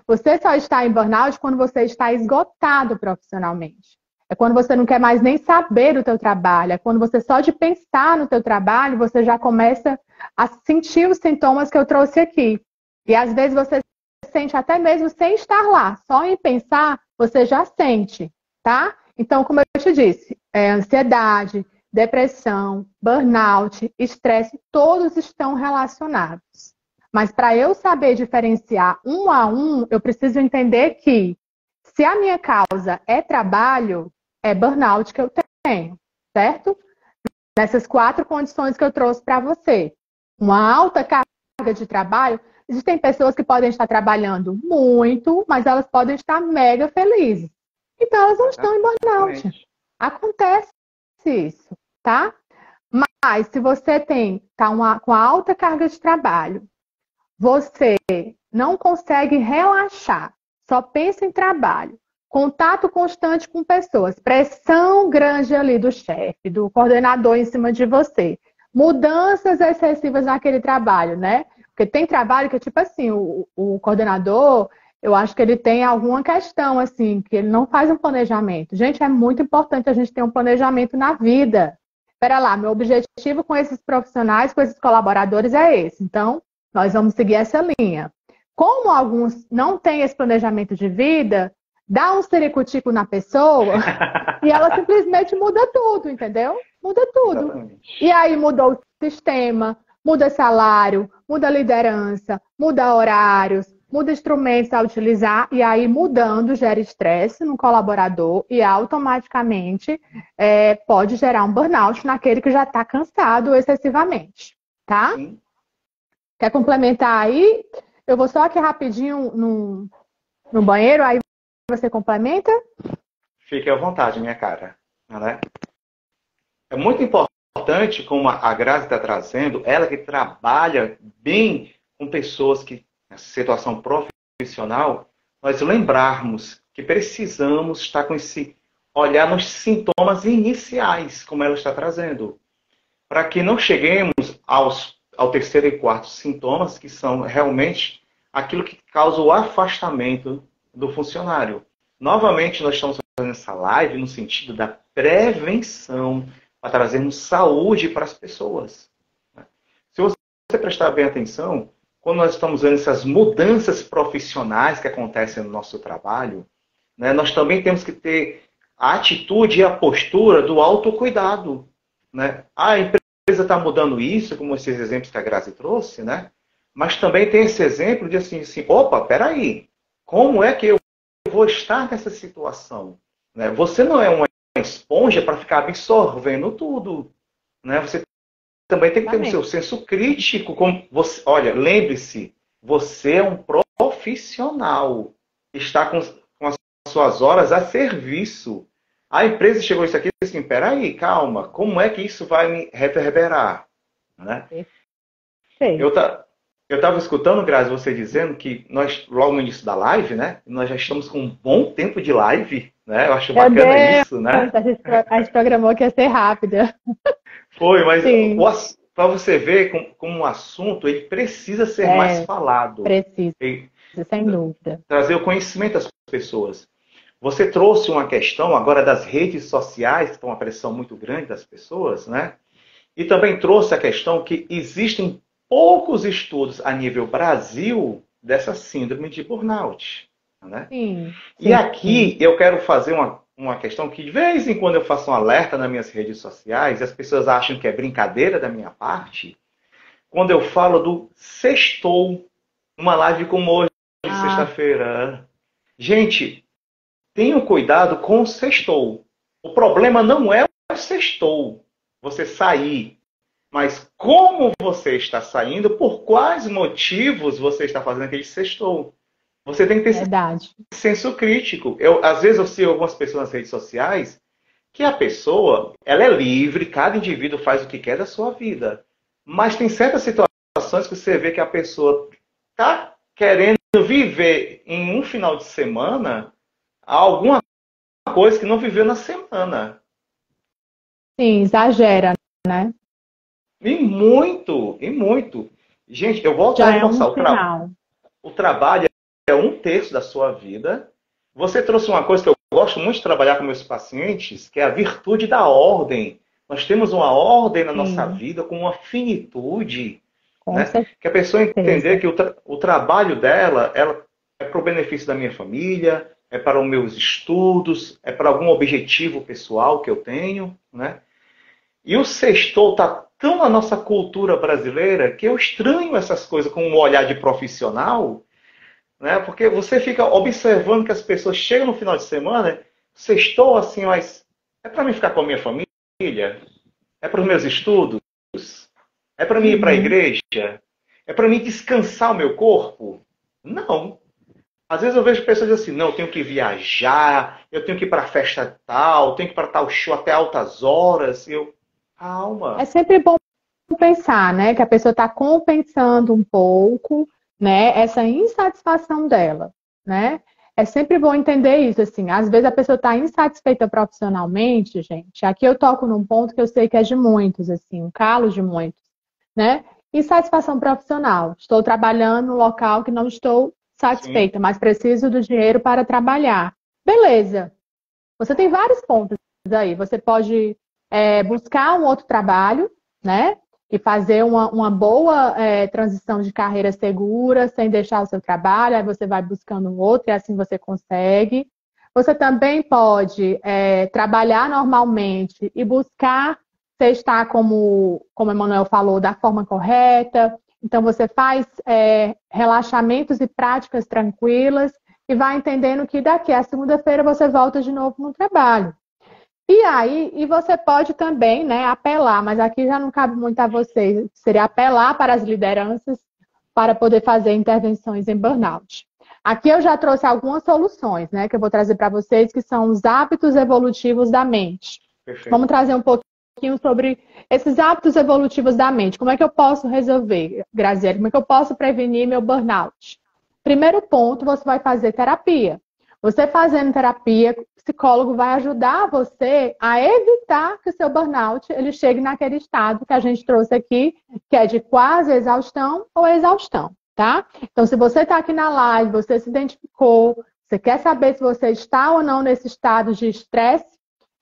S1: Você só está em burnout quando você está esgotado profissionalmente. É quando você não quer mais nem saber do teu trabalho. É quando você só de pensar no teu trabalho, você já começa a sentir os sintomas que eu trouxe aqui. E às vezes você sente até mesmo sem estar lá. Só em pensar, você já sente, tá? Então, como eu te disse, ansiedade, depressão, burnout, estresse, todos estão relacionados. Mas para eu saber diferenciar um a um, eu preciso entender que se a minha causa é trabalho, é burnout que eu tenho, certo? Nessas 4 condições que eu trouxe para você. Uma alta carga de trabalho, existem pessoas que podem estar trabalhando muito, mas elas podem estar mega felizes. Então elas não estão em burnout. Acontece isso, tá? Mas se você tá com alta carga de trabalho, você não consegue relaxar, só pensa em trabalho, contato constante com pessoas, pressão grande ali do chefe, do coordenador em cima de você, mudanças excessivas naquele trabalho, né? Porque tem trabalho que é tipo assim, o coordenador, eu acho que ele tem alguma questão, assim, que ele não faz um planejamento. Gente, é muito importante a gente ter um planejamento na vida. Espera lá, meu objetivo com esses profissionais, com esses colaboradores é esse. Então, nós vamos seguir essa linha. Como alguns não têm esse planejamento de vida, dá um ciricutico na pessoa e ela simplesmente muda tudo, entendeu? Muda tudo.
S2: Exatamente.
S1: E aí mudou o sistema, muda salário, muda liderança, muda horários, muda instrumentos a utilizar, e aí mudando gera estresse no colaborador e automaticamente pode gerar um burnout naquele que já está cansado excessivamente, tá?
S2: Sim.
S1: Quer complementar aí? Eu vou só aqui rapidinho no banheiro, aí você complementa?
S2: Fique à vontade, minha cara. Né? É muito importante, como a Grazi está trazendo, ela que trabalha bem com pessoas que, nessa situação profissional, nós lembrarmos que precisamos estar com esse olhar nos sintomas iniciais, como ela está trazendo, para que não cheguemos ao terceiro e quarto sintomas, que são realmente aquilo que causa o afastamento do funcionário. Novamente, nós estamos fazendo essa live no sentido da prevenção, para trazermos saúde para as pessoas. Se você prestar bem atenção, quando nós estamos vendo essas mudanças profissionais que acontecem no nosso trabalho, né, nós também temos que ter a atitude e a postura do autocuidado. Né? A empresa está mudando isso, como esses exemplos que a Grazi trouxe, né? Mas também tem esse exemplo de assim, opa, peraí, como é que eu vou estar nessa situação? Né? Você não é uma esponja para ficar absorvendo tudo. Né? Você também tem que ter o seu senso crítico. Como você, olha, lembre-se, você é um profissional. Está com as suas horas a serviço. A empresa chegou isso aqui e disse assim, peraí, calma, como é que isso vai me reverberar? Né? Eu estava escutando, Grazi, você dizendo que nós, logo no início da live, né? Nós já estamos com um bom tempo de live, né? Eu acho bacana isso, né?
S1: A gente programou que ia ser rápida.
S2: Foi, mas para você ver como um assunto, ele precisa ser mais falado.
S1: Precisa, sem dúvida.
S2: Trazer o conhecimento às pessoas. Você trouxe uma questão agora das redes sociais, que estão uma pressão muito grande das pessoas, né? E também trouxe a questão que existem poucos estudos a nível Brasil dessa síndrome de burnout. Né?
S1: Sim,
S2: e aqui eu quero fazer uma questão que de vez em quando eu faço um alerta nas minhas redes sociais e as pessoas acham que é brincadeira da minha parte. Quando eu falo do sextou, uma live como hoje, sexta-feira. Gente, tenham cuidado com o sextou. O problema não é o sextou, você sair. Mas como você está saindo, por quais motivos você está fazendo aquele sextou? Você tem que ter esse senso crítico. Às vezes eu sigo algumas pessoas nas redes sociais que a pessoa, ela é livre, cada indivíduo faz o que quer da sua vida. Mas tem certas situações que você vê que a pessoa está querendo viver em um final de semana alguma coisa que não viveu na semana.
S1: Sim, exagera, né?
S2: E muito, e muito. Gente, eu volto a reforçar. O trabalho é 1/3 da sua vida. Você trouxe uma coisa que eu gosto muito de trabalhar com meus pacientes, que é a virtude da ordem. Nós temos uma ordem na nossa vida com uma finitude. Né? Que a pessoa entender que o trabalho dela é para o benefício da minha família, é para os meus estudos, é para algum objetivo pessoal que eu tenho. Né? E o sextou está tão na nossa cultura brasileira que eu estranho essas coisas com um olhar de profissional, né? Porque você fica observando que as pessoas chegam no final de semana, sextou assim, mas é para mim ficar com a minha família? É para os meus estudos? É para mim ir para a igreja? É para mim descansar o meu corpo? Não. Às vezes eu vejo pessoas assim, não, eu tenho que viajar, eu tenho que ir para a festa tal, eu tenho que ir para tal show até altas horas. Calma.
S1: É sempre bom pensar, né, que a pessoa está compensando um pouco, né, essa insatisfação dela, né? É sempre bom entender isso, assim. Às vezes a pessoa está insatisfeita profissionalmente, gente. Aqui eu toco num ponto que eu sei que é de muitos, assim, um calo de muitos, né? Insatisfação profissional. Estou trabalhando no local que não estou satisfeita, mas preciso do dinheiro para trabalhar. Beleza. Você tem vários pontos aí. Você pode buscar um outro trabalho, né? E fazer uma boa transição de carreira segura, sem deixar o seu trabalho. Aí você vai buscando um outro e assim você consegue. Você também pode trabalhar normalmente e buscar você estar, como o Emanuel falou, da forma correta. Então, você faz relaxamentos e práticas tranquilas e vai entendendo que daqui a segunda-feira você volta de novo no trabalho. E você pode também, né, apelar, mas aqui já não cabe muito a vocês, seria apelar para as lideranças para poder fazer intervenções em burnout. Aqui eu já trouxe algumas soluções, né, que eu vou trazer para vocês, que são os hábitos evolutivos da mente. Perfeito. Vamos trazer um pouquinho sobre esses hábitos evolutivos da mente. Como é que eu posso resolver, Graziele? Como é que eu posso prevenir meu burnout? Primeiro ponto, você vai fazer terapia. Você fazendo terapia, o psicólogo vai ajudar você a evitar que o seu burnout ele chegue naquele estado que a gente trouxe aqui, que é de quase exaustão ou exaustão, tá? Então, se você está aqui na live, você se identificou, você quer saber se você está ou não nesse estado de estresse,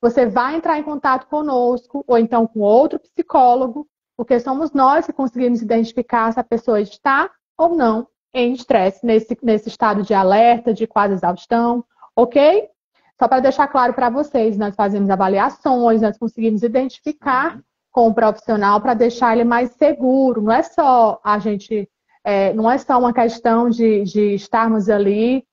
S1: você vai entrar em contato conosco ou então com outro psicólogo, porque somos nós que conseguimos identificar se a pessoa está ou não em estresse, nesse estado de alerta, de quase exaustão, ok? Só para deixar claro para vocês, nós fazemos avaliações, nós conseguimos identificar com o profissional para deixar ele mais seguro. Não é só não é só uma questão de estarmos ali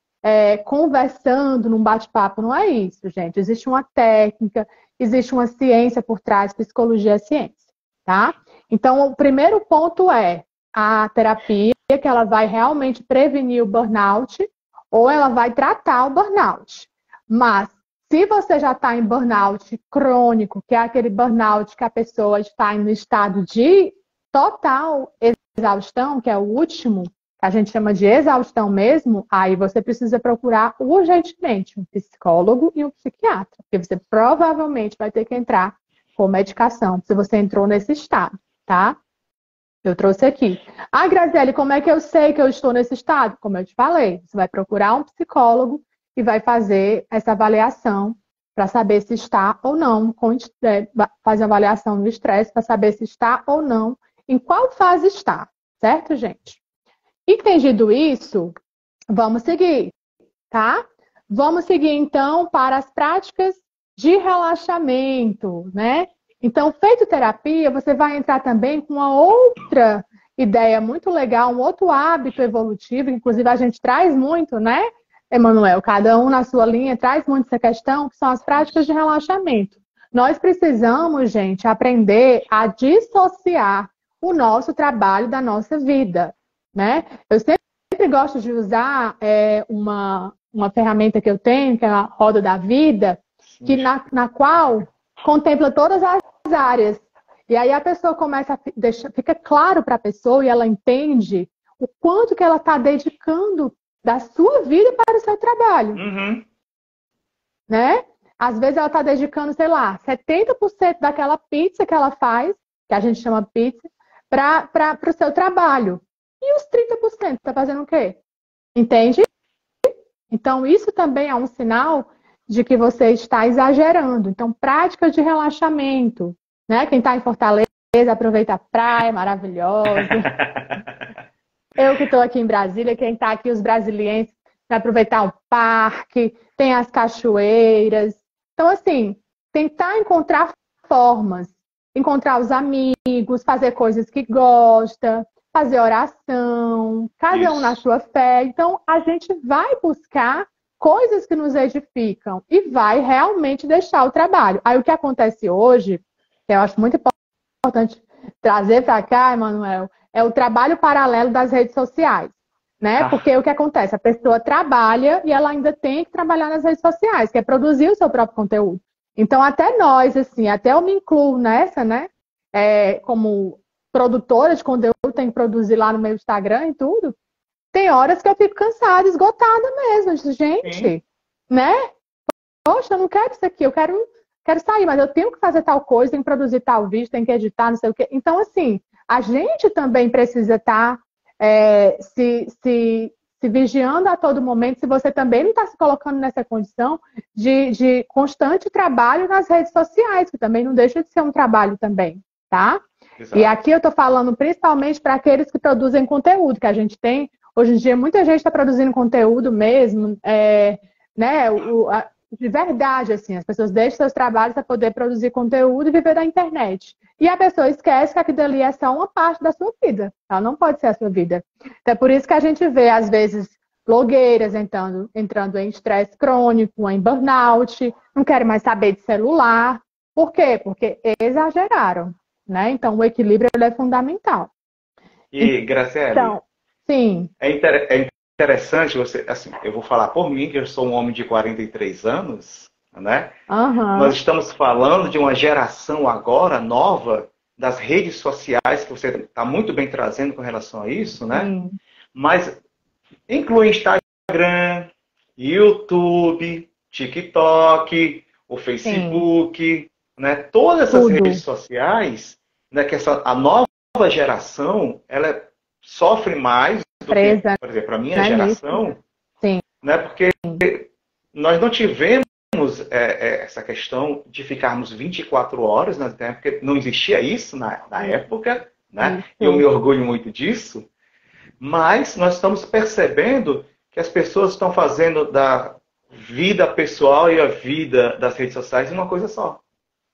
S1: conversando num bate-papo, não é isso, gente. Existe uma técnica, existe uma ciência por trás, psicologia é ciência, tá? Então, o primeiro ponto é a terapia, que ela vai realmente prevenir o burnout ou ela vai tratar o burnout. Mas, se você já está em burnout crônico, que é aquele burnout que a pessoa está em estado de total exaustão, que é o último, que a gente chama de exaustão mesmo, aí você precisa procurar urgentemente um psicólogo e um psiquiatra, porque você provavelmente vai ter que entrar com medicação, se você entrou nesse estado, tá? Eu trouxe aqui. Ah, Graziele, como é que eu sei que eu estou nesse estado? Como eu te falei, você vai procurar um psicólogo e vai fazer essa avaliação para saber se está ou não, fazer avaliação no estresse para saber se está ou não, em qual fase está, certo, gente? Entendido isso, vamos seguir, tá? Vamos seguir, então, para as práticas de relaxamento, né? Então, feito terapia, você vai entrar também com uma outra ideia muito legal, um outro hábito evolutivo, inclusive a gente traz muito, né, Emanuel? Cada um na sua linha traz muito essa questão, que são as práticas de relaxamento. Nós precisamos, gente, aprender a dissociar o nosso trabalho da nossa vida, né? Eu sempre gosto de usar uma ferramenta que eu tenho, que é a roda da vida, que na qual contempla todas as áreas. E aí a pessoa começa fica claro para a pessoa e ela entende o quanto que ela está dedicando da sua vida para o seu trabalho.
S2: Uhum.
S1: Né? Às vezes ela está dedicando, sei lá, 70% daquela pizza que ela faz, que a gente chama pizza, para o seu trabalho. E os 30% está fazendo o quê? Entende? Então, isso também é um sinal de que você está exagerando. Então, práticas de relaxamento, né? Quem está em Fortaleza, aproveita a praia, maravilhosa. Eu que estou aqui em Brasília, quem está aqui, os brasilienses, vai aproveitar o parque, tem as cachoeiras. Então, assim, tentar encontrar formas, encontrar os amigos, fazer coisas que gosta, fazer oração, cada um na sua fé. Então, a gente vai buscar coisas que nos edificam e vai realmente deixar o trabalho. Aí, o que acontece hoje, que eu acho muito importante trazer para cá, Emanuel, é o trabalho paralelo das redes sociais, né? Porque o que acontece? A pessoa trabalha e ela ainda tem que trabalhar nas redes sociais, que é produzir o seu próprio conteúdo. Então, até nós, assim, até eu me incluo nessa, né? Como produtora de conteúdo, tem que produzir lá no meu Instagram e tudo. Tem horas que eu fico cansada, esgotada mesmo. Eu digo, gente, né? Poxa, eu não quero isso aqui, eu quero sair, mas eu tenho que fazer tal coisa, tenho que produzir tal vídeo, tenho que editar, não sei o quê. Então, assim, a gente também precisa estar se vigiando a todo momento, se você também não está se colocando nessa condição de constante trabalho nas redes sociais, que também não deixa de ser um trabalho também, tá?
S2: Exato.
S1: E aqui eu estou falando principalmente para aqueles que produzem conteúdo, que a gente tem, hoje em dia, muita gente está produzindo conteúdo mesmo, né, de verdade, assim, as pessoas deixam seus trabalhos para poder produzir conteúdo e viver da internet. E a pessoa esquece que aquilo ali é só uma parte da sua vida. Ela não pode ser a sua vida. Então é por isso que a gente vê, às vezes, blogueiras entrando em estresse crônico, em burnout, não querem mais saber de celular. Por quê? Porque exageraram, né? Então o equilíbrio ele é fundamental.
S2: E, Graciele,
S1: Então, sim.
S2: é interessante você, assim, eu vou falar por mim, que eu sou um homem de 43 anos, né? Nós estamos falando de uma geração agora nova das redes sociais, que você está muito bem trazendo com relação a isso, né?
S1: Sim.
S2: Mas inclui Instagram, YouTube, TikTok, o Facebook, né? Todas essas redes sociais, né? Que a nova geração, ela sofre mais do que, por exemplo, a minha geração, né? Porque nós não tivemos essa questão de ficarmos 24 horas, né? Porque não existia isso na época, né? E eu me orgulho muito disso. Mas nós estamos percebendo que as pessoas estão fazendo da vida pessoal e a vida das redes sociais uma coisa só.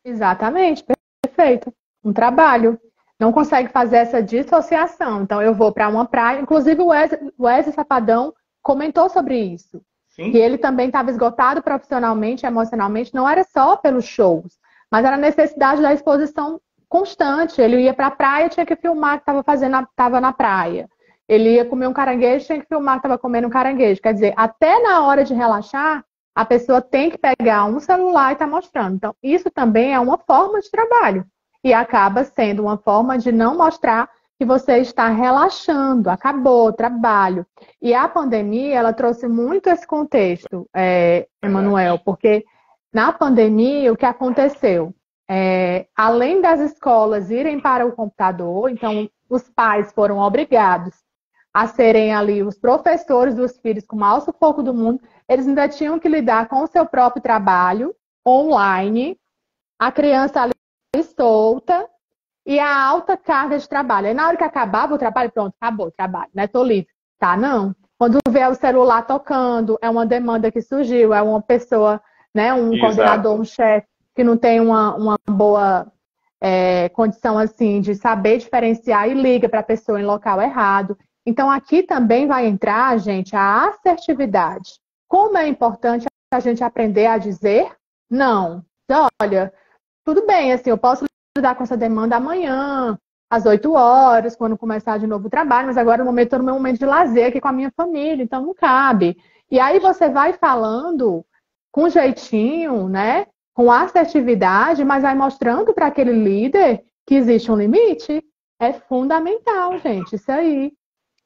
S1: Exatamente, perfeito. Um trabalho. Não consegue fazer essa dissociação. Então, eu vou para uma praia. Inclusive, o Wesley Safadão comentou sobre isso.
S2: Sim.
S1: Que ele também estava esgotado profissionalmente, emocionalmente. Não era só pelos shows, mas era a necessidade da exposição constante. Ele ia para a praia, tinha que filmar que estava na praia. Ele ia comer um caranguejo, tinha que filmar que estava comendo um caranguejo. Quer dizer, até na hora de relaxar, a pessoa tem que pegar um celular e estar mostrando. Então, isso também é uma forma de trabalho. E acaba sendo uma forma de não mostrar que você está relaxando, acabou o trabalho. E a pandemia, ela trouxe muito esse contexto, Emanuel, porque na pandemia, o que aconteceu? Além das escolas irem para o computador, então os pais foram obrigados a serem ali os professores dos filhos com o maior sufoco do mundo, eles ainda tinham que lidar com o seu próprio trabalho online, a criança ali solta e a alta carga de trabalho. Aí na hora que acabava o trabalho, pronto, acabou o trabalho, né? Tô livre. Tá, não. Quando vê o celular tocando, é uma demanda que surgiu, é uma pessoa, né? Um coordenador, um chefe que não tem uma boa condição assim de saber diferenciar e liga para a pessoa em local errado. Então aqui também vai entrar, gente, a assertividade. Como é importante a gente aprender a dizer não. Então, olha, tudo bem, assim, eu posso lidar com essa demanda amanhã, às 8 horas, quando começar de novo o trabalho, mas agora no momento estou no meu momento de lazer aqui com a minha família, então não cabe. E aí você vai falando com jeitinho, né? Com assertividade, mas vai mostrando para aquele líder que existe um limite. É fundamental, gente, isso aí.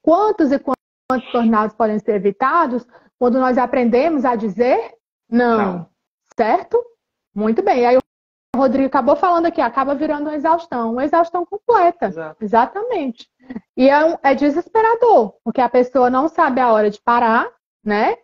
S1: Quantos e quantos burnouts podem ser evitados quando nós aprendemos a dizer não. Certo? Muito bem. E aí o Rodrigo acabou falando aqui, acaba virando uma exaustão completa.
S2: Exato.
S1: Exatamente. E é desesperador, porque a pessoa não sabe a hora de parar, né?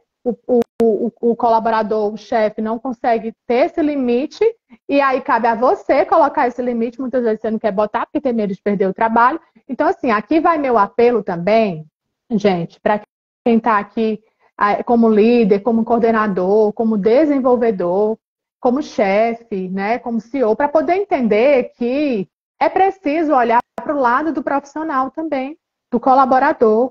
S1: O colaborador, o chefe, não consegue ter esse limite, e aí cabe a você colocar esse limite. Muitas vezes você não quer botar porque tem medo de perder o trabalho. Então, assim, aqui vai meu apelo também, gente, para quem está aqui como líder, como coordenador, como desenvolvedor, como chefe, né, como CEO, para poder entender que é preciso olhar para o lado do profissional também, do colaborador.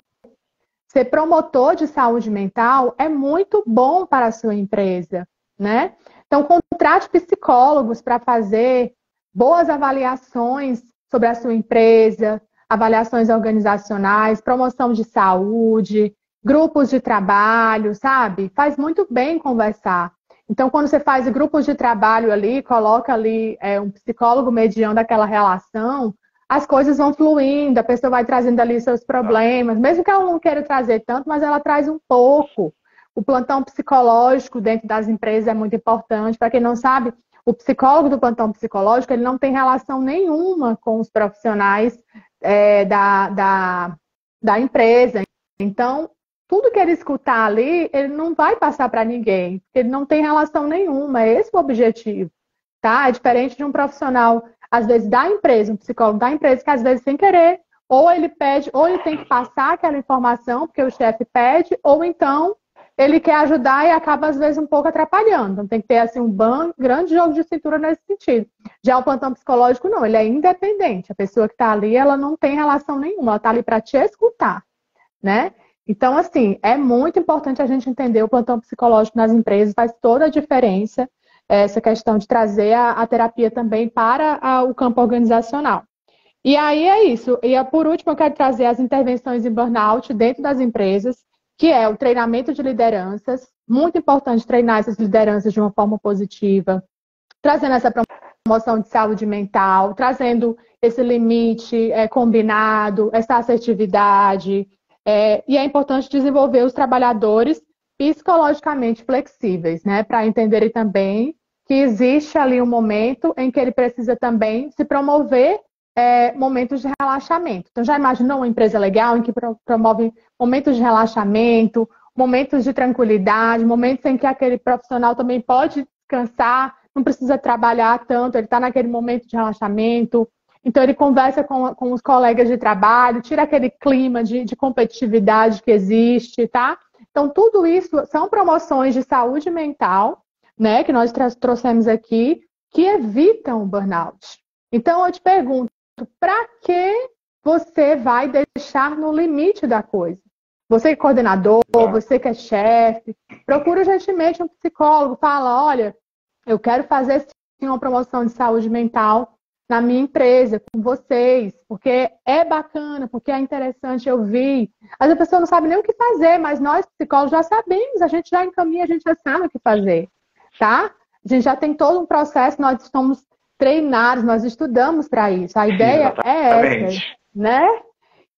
S1: Ser promotor de saúde mental é muito bom para a sua empresa, né? Então, contrate psicólogos para fazer boas avaliações sobre a sua empresa, avaliações organizacionais, promoção de saúde, grupos de trabalho, sabe? Faz muito bem conversar. Então, quando você faz grupos de trabalho ali, coloca ali um psicólogo mediando aquela relação, as coisas vão fluindo, a pessoa vai trazendo ali seus problemas, mesmo que ela não queira trazer tanto, mas ela traz um pouco. O plantão psicológico dentro das empresas é muito importante. Para quem não sabe, o psicólogo do plantão psicológico, ele não tem relação nenhuma com os profissionais da empresa. Então, tudo que ele escutar ali, ele não vai passar para ninguém, porque ele não tem relação nenhuma, é esse o objetivo, tá? É diferente de um profissional, às vezes, da empresa, um psicólogo da empresa, que às vezes, sem querer, ou ele pede, ou ele tem que passar aquela informação, porque o chefe pede, ou então ele quer ajudar e acaba, às vezes, um pouco atrapalhando. Então, tem que ter, assim, grande jogo de cintura nesse sentido. Já o plantão psicológico, não, ele é independente. A pessoa que está ali, ela não tem relação nenhuma, ela está ali para te escutar, né? Então, assim, é muito importante a gente entender o plantão psicológico nas empresas, faz toda a diferença essa questão de trazer a terapia também para o campo organizacional. E aí é isso. E por último, eu quero trazer as intervenções em burnout dentro das empresas, que é o treinamento de lideranças. Muito importante treinar essas lideranças de uma forma positiva, trazendo essa promoção de saúde mental, trazendo esse limite combinado, essa assertividade. E é importante desenvolver os trabalhadores psicologicamente flexíveis, né? Para entenderem também que existe ali um momento em que ele precisa também se promover momentos de relaxamento. Então, já imaginou uma empresa legal em que promove momentos de relaxamento, momentos de tranquilidade, momentos em que aquele profissional também pode descansar, não precisa trabalhar tanto, ele está naquele momento de relaxamento. Então, ele conversa com os colegas de trabalho, tira aquele clima de competitividade que existe, tá? Então, tudo isso são promoções de saúde mental, né, que nós trouxemos aqui, que evitam o burnout. Então, eu te pergunto, para que você vai deixar no limite da coisa? Você que é coordenador, você que é chefe, procura urgentemente um psicólogo, fala, olha, eu quero fazer sim uma promoção de saúde mental na minha empresa, com vocês, porque é bacana, porque é interessante, eu vi. Às vezes a pessoa não sabe nem o que fazer, mas nós, psicólogos, já sabemos, a gente já encaminha, a gente já sabe o que fazer, tá? A gente já tem todo um processo, nós estamos treinados, nós estudamos para isso. A ideia é essa, né?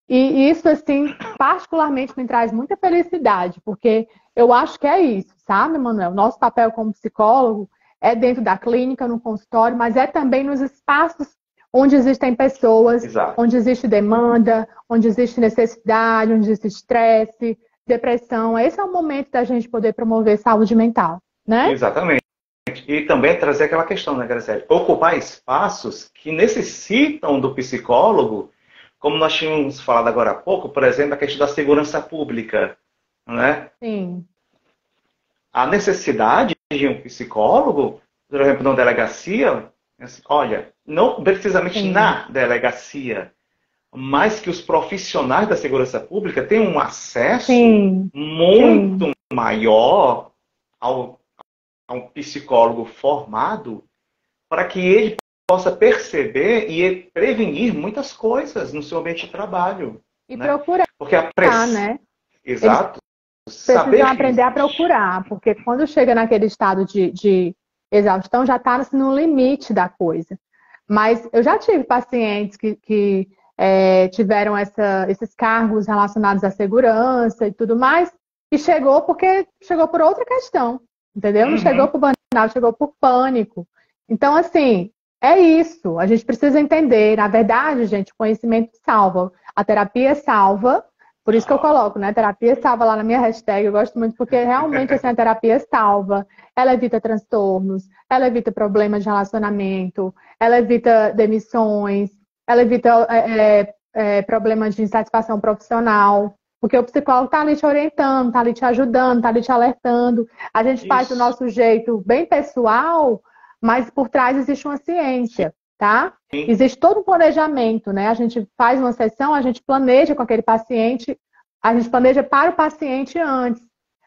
S1: E isso, assim, particularmente me traz muita felicidade, porque eu acho que é isso, sabe, Manuel? Nosso papel como psicólogo é dentro da clínica, no consultório, mas é também nos espaços onde existem pessoas,
S2: Exato.
S1: Onde existe demanda, onde existe necessidade, onde existe estresse, depressão. Esse é o momento da gente poder promover saúde mental, né?
S2: Exatamente. E também trazer aquela questão, né, Graciela? Ocupar espaços que necessitam do psicólogo, como nós tínhamos falado agora há pouco, por exemplo, a questão da segurança pública, né?
S1: Sim.
S2: A necessidade de um psicólogo, por exemplo, na delegacia, assim, olha, não precisamente
S1: Sim.
S2: na delegacia, mas que os profissionais da segurança pública tenham um acesso muito maior a um psicólogo formado para que ele possa perceber e prevenir muitas coisas no seu ambiente de trabalho.
S1: E
S2: né?
S1: procurar,
S2: Porque a pressão...
S1: né?
S2: Exato.
S1: Precisam aprender a procurar, porque quando chega naquele estado de exaustão, já está no limite da coisa. Mas eu já tive pacientes que tiveram esses cargos relacionados à segurança e tudo mais, e chegou porque chegou por outra questão, entendeu? Não chegou por burnout, chegou por pânico. Então, assim, é isso. A gente precisa entender. Na verdade, gente, o conhecimento salva. A terapia salva. Por isso que eu coloco, né? Terapia salva lá na minha hashtag. Eu gosto muito porque realmente assim, a terapia salva. Ela evita transtornos, ela evita problemas de relacionamento, ela evita demissões, ela evita problemas de insatisfação profissional. Porque o psicólogo está ali te orientando, está ali te ajudando, está ali te alertando. A gente faz do nosso jeito bem pessoal, mas por trás existe uma ciência, tá? Sim. Existe todo um planejamento, né? A gente faz uma sessão, a gente planeja com aquele paciente, a gente planeja para o paciente antes.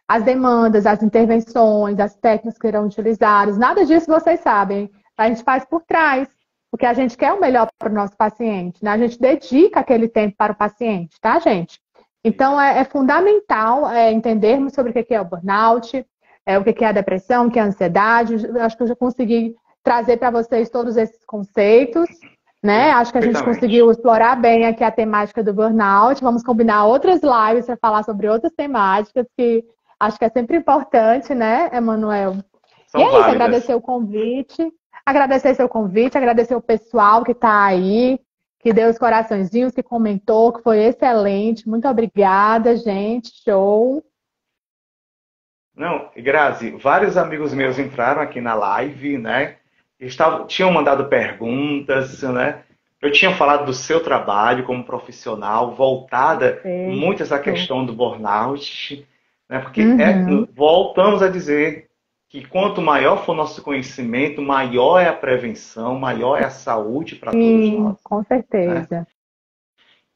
S1: As demandas, as intervenções, as técnicas que serão utilizadas, nada disso vocês sabem. A gente faz por trás, porque a gente quer o melhor para o nosso paciente, né? A gente dedica aquele tempo para o paciente, tá, gente? Então, é fundamental entendermos sobre o que é o burnout, o que é a depressão, o que é a ansiedade. Acho que eu já consegui trazer para vocês todos esses conceitos, né? Acho que a gente conseguiu explorar bem aqui a temática do burnout. Vamos combinar outras lives para falar sobre outras temáticas, que acho que é sempre importante, né, Emanuel? E é isso, agradecer o convite, agradecer seu convite, agradecer o pessoal que está aí. que deu os coraçõezinhos, que comentou, que foi excelente. Muito obrigada, gente. Show.
S2: Não, Grazi, vários amigos meus entraram aqui na live, né? Tinham mandado perguntas, né? Eu tinha falado do seu trabalho como profissional, voltada muito a essa questão do burnout, né? Porque voltamos a dizer que quanto maior for o nosso conhecimento, maior é a prevenção, maior é a saúde para todos nós.
S1: Com certeza.
S2: Né?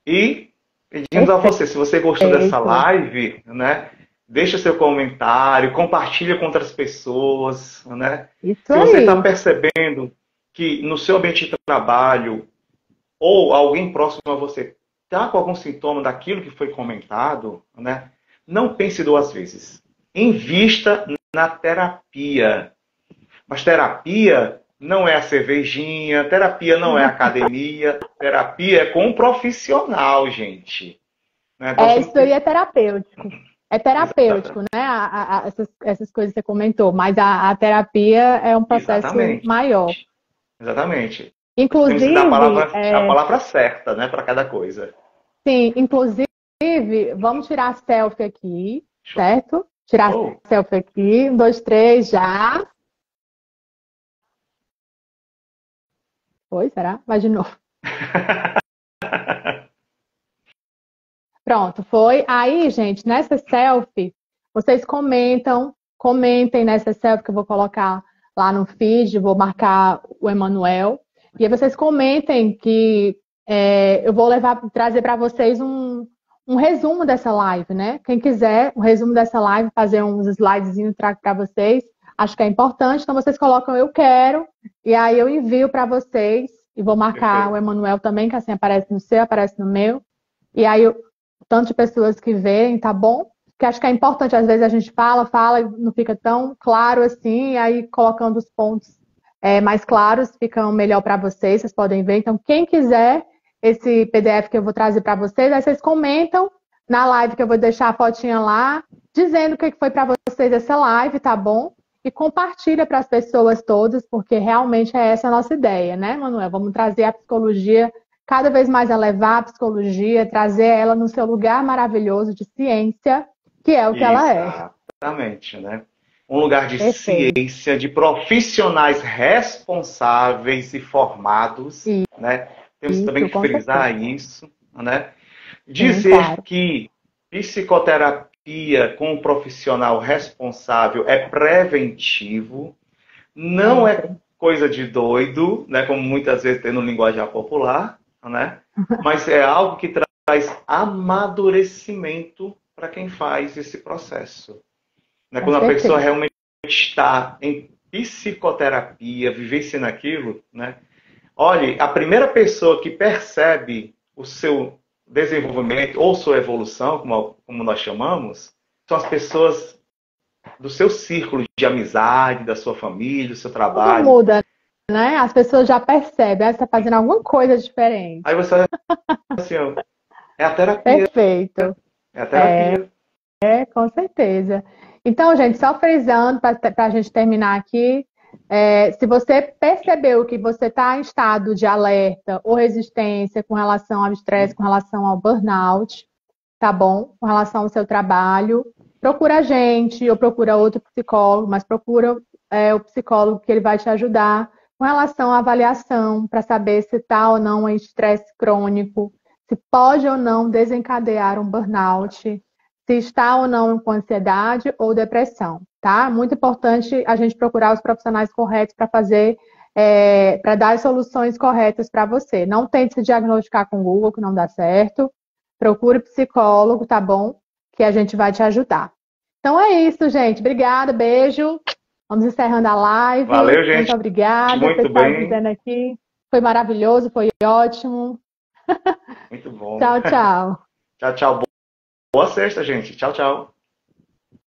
S2: E pedimos a você, se você gostou dessa live, né? Deixa seu comentário, compartilha com outras pessoas, né? Se você está percebendo que no seu ambiente de trabalho ou alguém próximo a você está com algum sintoma daquilo que foi comentado, né? Não pense duas vezes. Invista na terapia. Mas terapia não é a cervejinha, terapia não é a academia, terapia é com um profissional, gente. Né?
S1: Isso aí é terapêutico. É terapêutico, né? Essas coisas que você comentou, mas a terapia é um processo maior.
S2: Exatamente.
S1: Inclusive,
S2: temos que dar a palavra certa, né, para cada coisa.
S1: Sim, inclusive, vamos tirar a selfie aqui, certo? Tirar a selfie aqui. 1, 2, 3, já. Foi, será? Vai de novo. Pronto, foi. Aí, gente, nessa selfie, vocês comentem nessa selfie que eu vou colocar lá no feed, vou marcar o Emanuel. E aí vocês comentem que eu vou trazer para vocês um resumo dessa live, né? Quem quiser um resumo dessa live, fazer uns slidezinhos, trago para vocês. Acho que é importante. Então vocês colocam eu quero, e aí eu envio para vocês. E vou marcar o Emanuel também, que assim aparece no seu, aparece no meu. E aí tanto de pessoas que veem, tá bom? Que acho que é importante, às vezes a gente fala e não fica tão claro assim, e aí colocando os pontos mais claros ficam melhor para vocês podem ver. Então, quem quiser esse PDF que eu vou trazer para vocês, aí vocês comentam na live que eu vou deixar a fotinha lá, dizendo o que foi para vocês essa live, tá bom? E compartilha para as pessoas todas, porque realmente é essa a nossa ideia, né, Manuel? Vamos trazer a psicologia cada vez mais elevar a psicologia, trazer ela no seu lugar maravilhoso de ciência, que é o que ela é.
S2: Exatamente, né? Um lugar de ciência, de profissionais responsáveis e formados, né? Temos também que frisar isso, né? Dizer que psicoterapia com um profissional responsável é preventivo, não é coisa de doido, né? Como muitas vezes tem no linguajar popular, né? Mas é algo que traz amadurecimento para quem faz esse processo. Né? Quando a pessoa realmente está em psicoterapia, vivenciando aquilo, né? Olha, a primeira pessoa que percebe o seu desenvolvimento ou sua evolução, como nós chamamos, são as pessoas do seu círculo de amizade, da sua família, do seu trabalho.
S1: Tudo muda, né? As pessoas já percebem, você está fazendo alguma coisa diferente.
S2: Aí você assim, é a terapia.
S1: Perfeito.
S2: É a terapia.
S1: Com certeza. Então, gente, só frisando para a gente terminar aqui, se você percebeu que você está em estado de alerta ou resistência com relação ao estresse, com relação ao burnout, tá bom? Com relação ao seu trabalho, procura a gente ou procura outro psicólogo, mas procura o psicólogo que ele vai te ajudar com relação à avaliação, para saber se está ou não em estresse crônico, se pode ou não desencadear um burnout, se está ou não com ansiedade ou depressão, tá? Muito importante a gente procurar os profissionais corretos para fazer, para dar as soluções corretas para você. Não tente se diagnosticar com o Google, que não dá certo. Procure psicólogo, tá bom? Que a gente vai te ajudar. Então é isso, gente. Obrigada, beijo. Vamos encerrando a live.
S2: Valeu, gente.
S1: Muito obrigada.
S2: Muito bem.
S1: Dizendo aqui. Foi maravilhoso, foi ótimo.
S2: Muito bom.
S1: Tchau, tchau.
S2: Tchau, tchau. Boa sexta, gente. Tchau, tchau.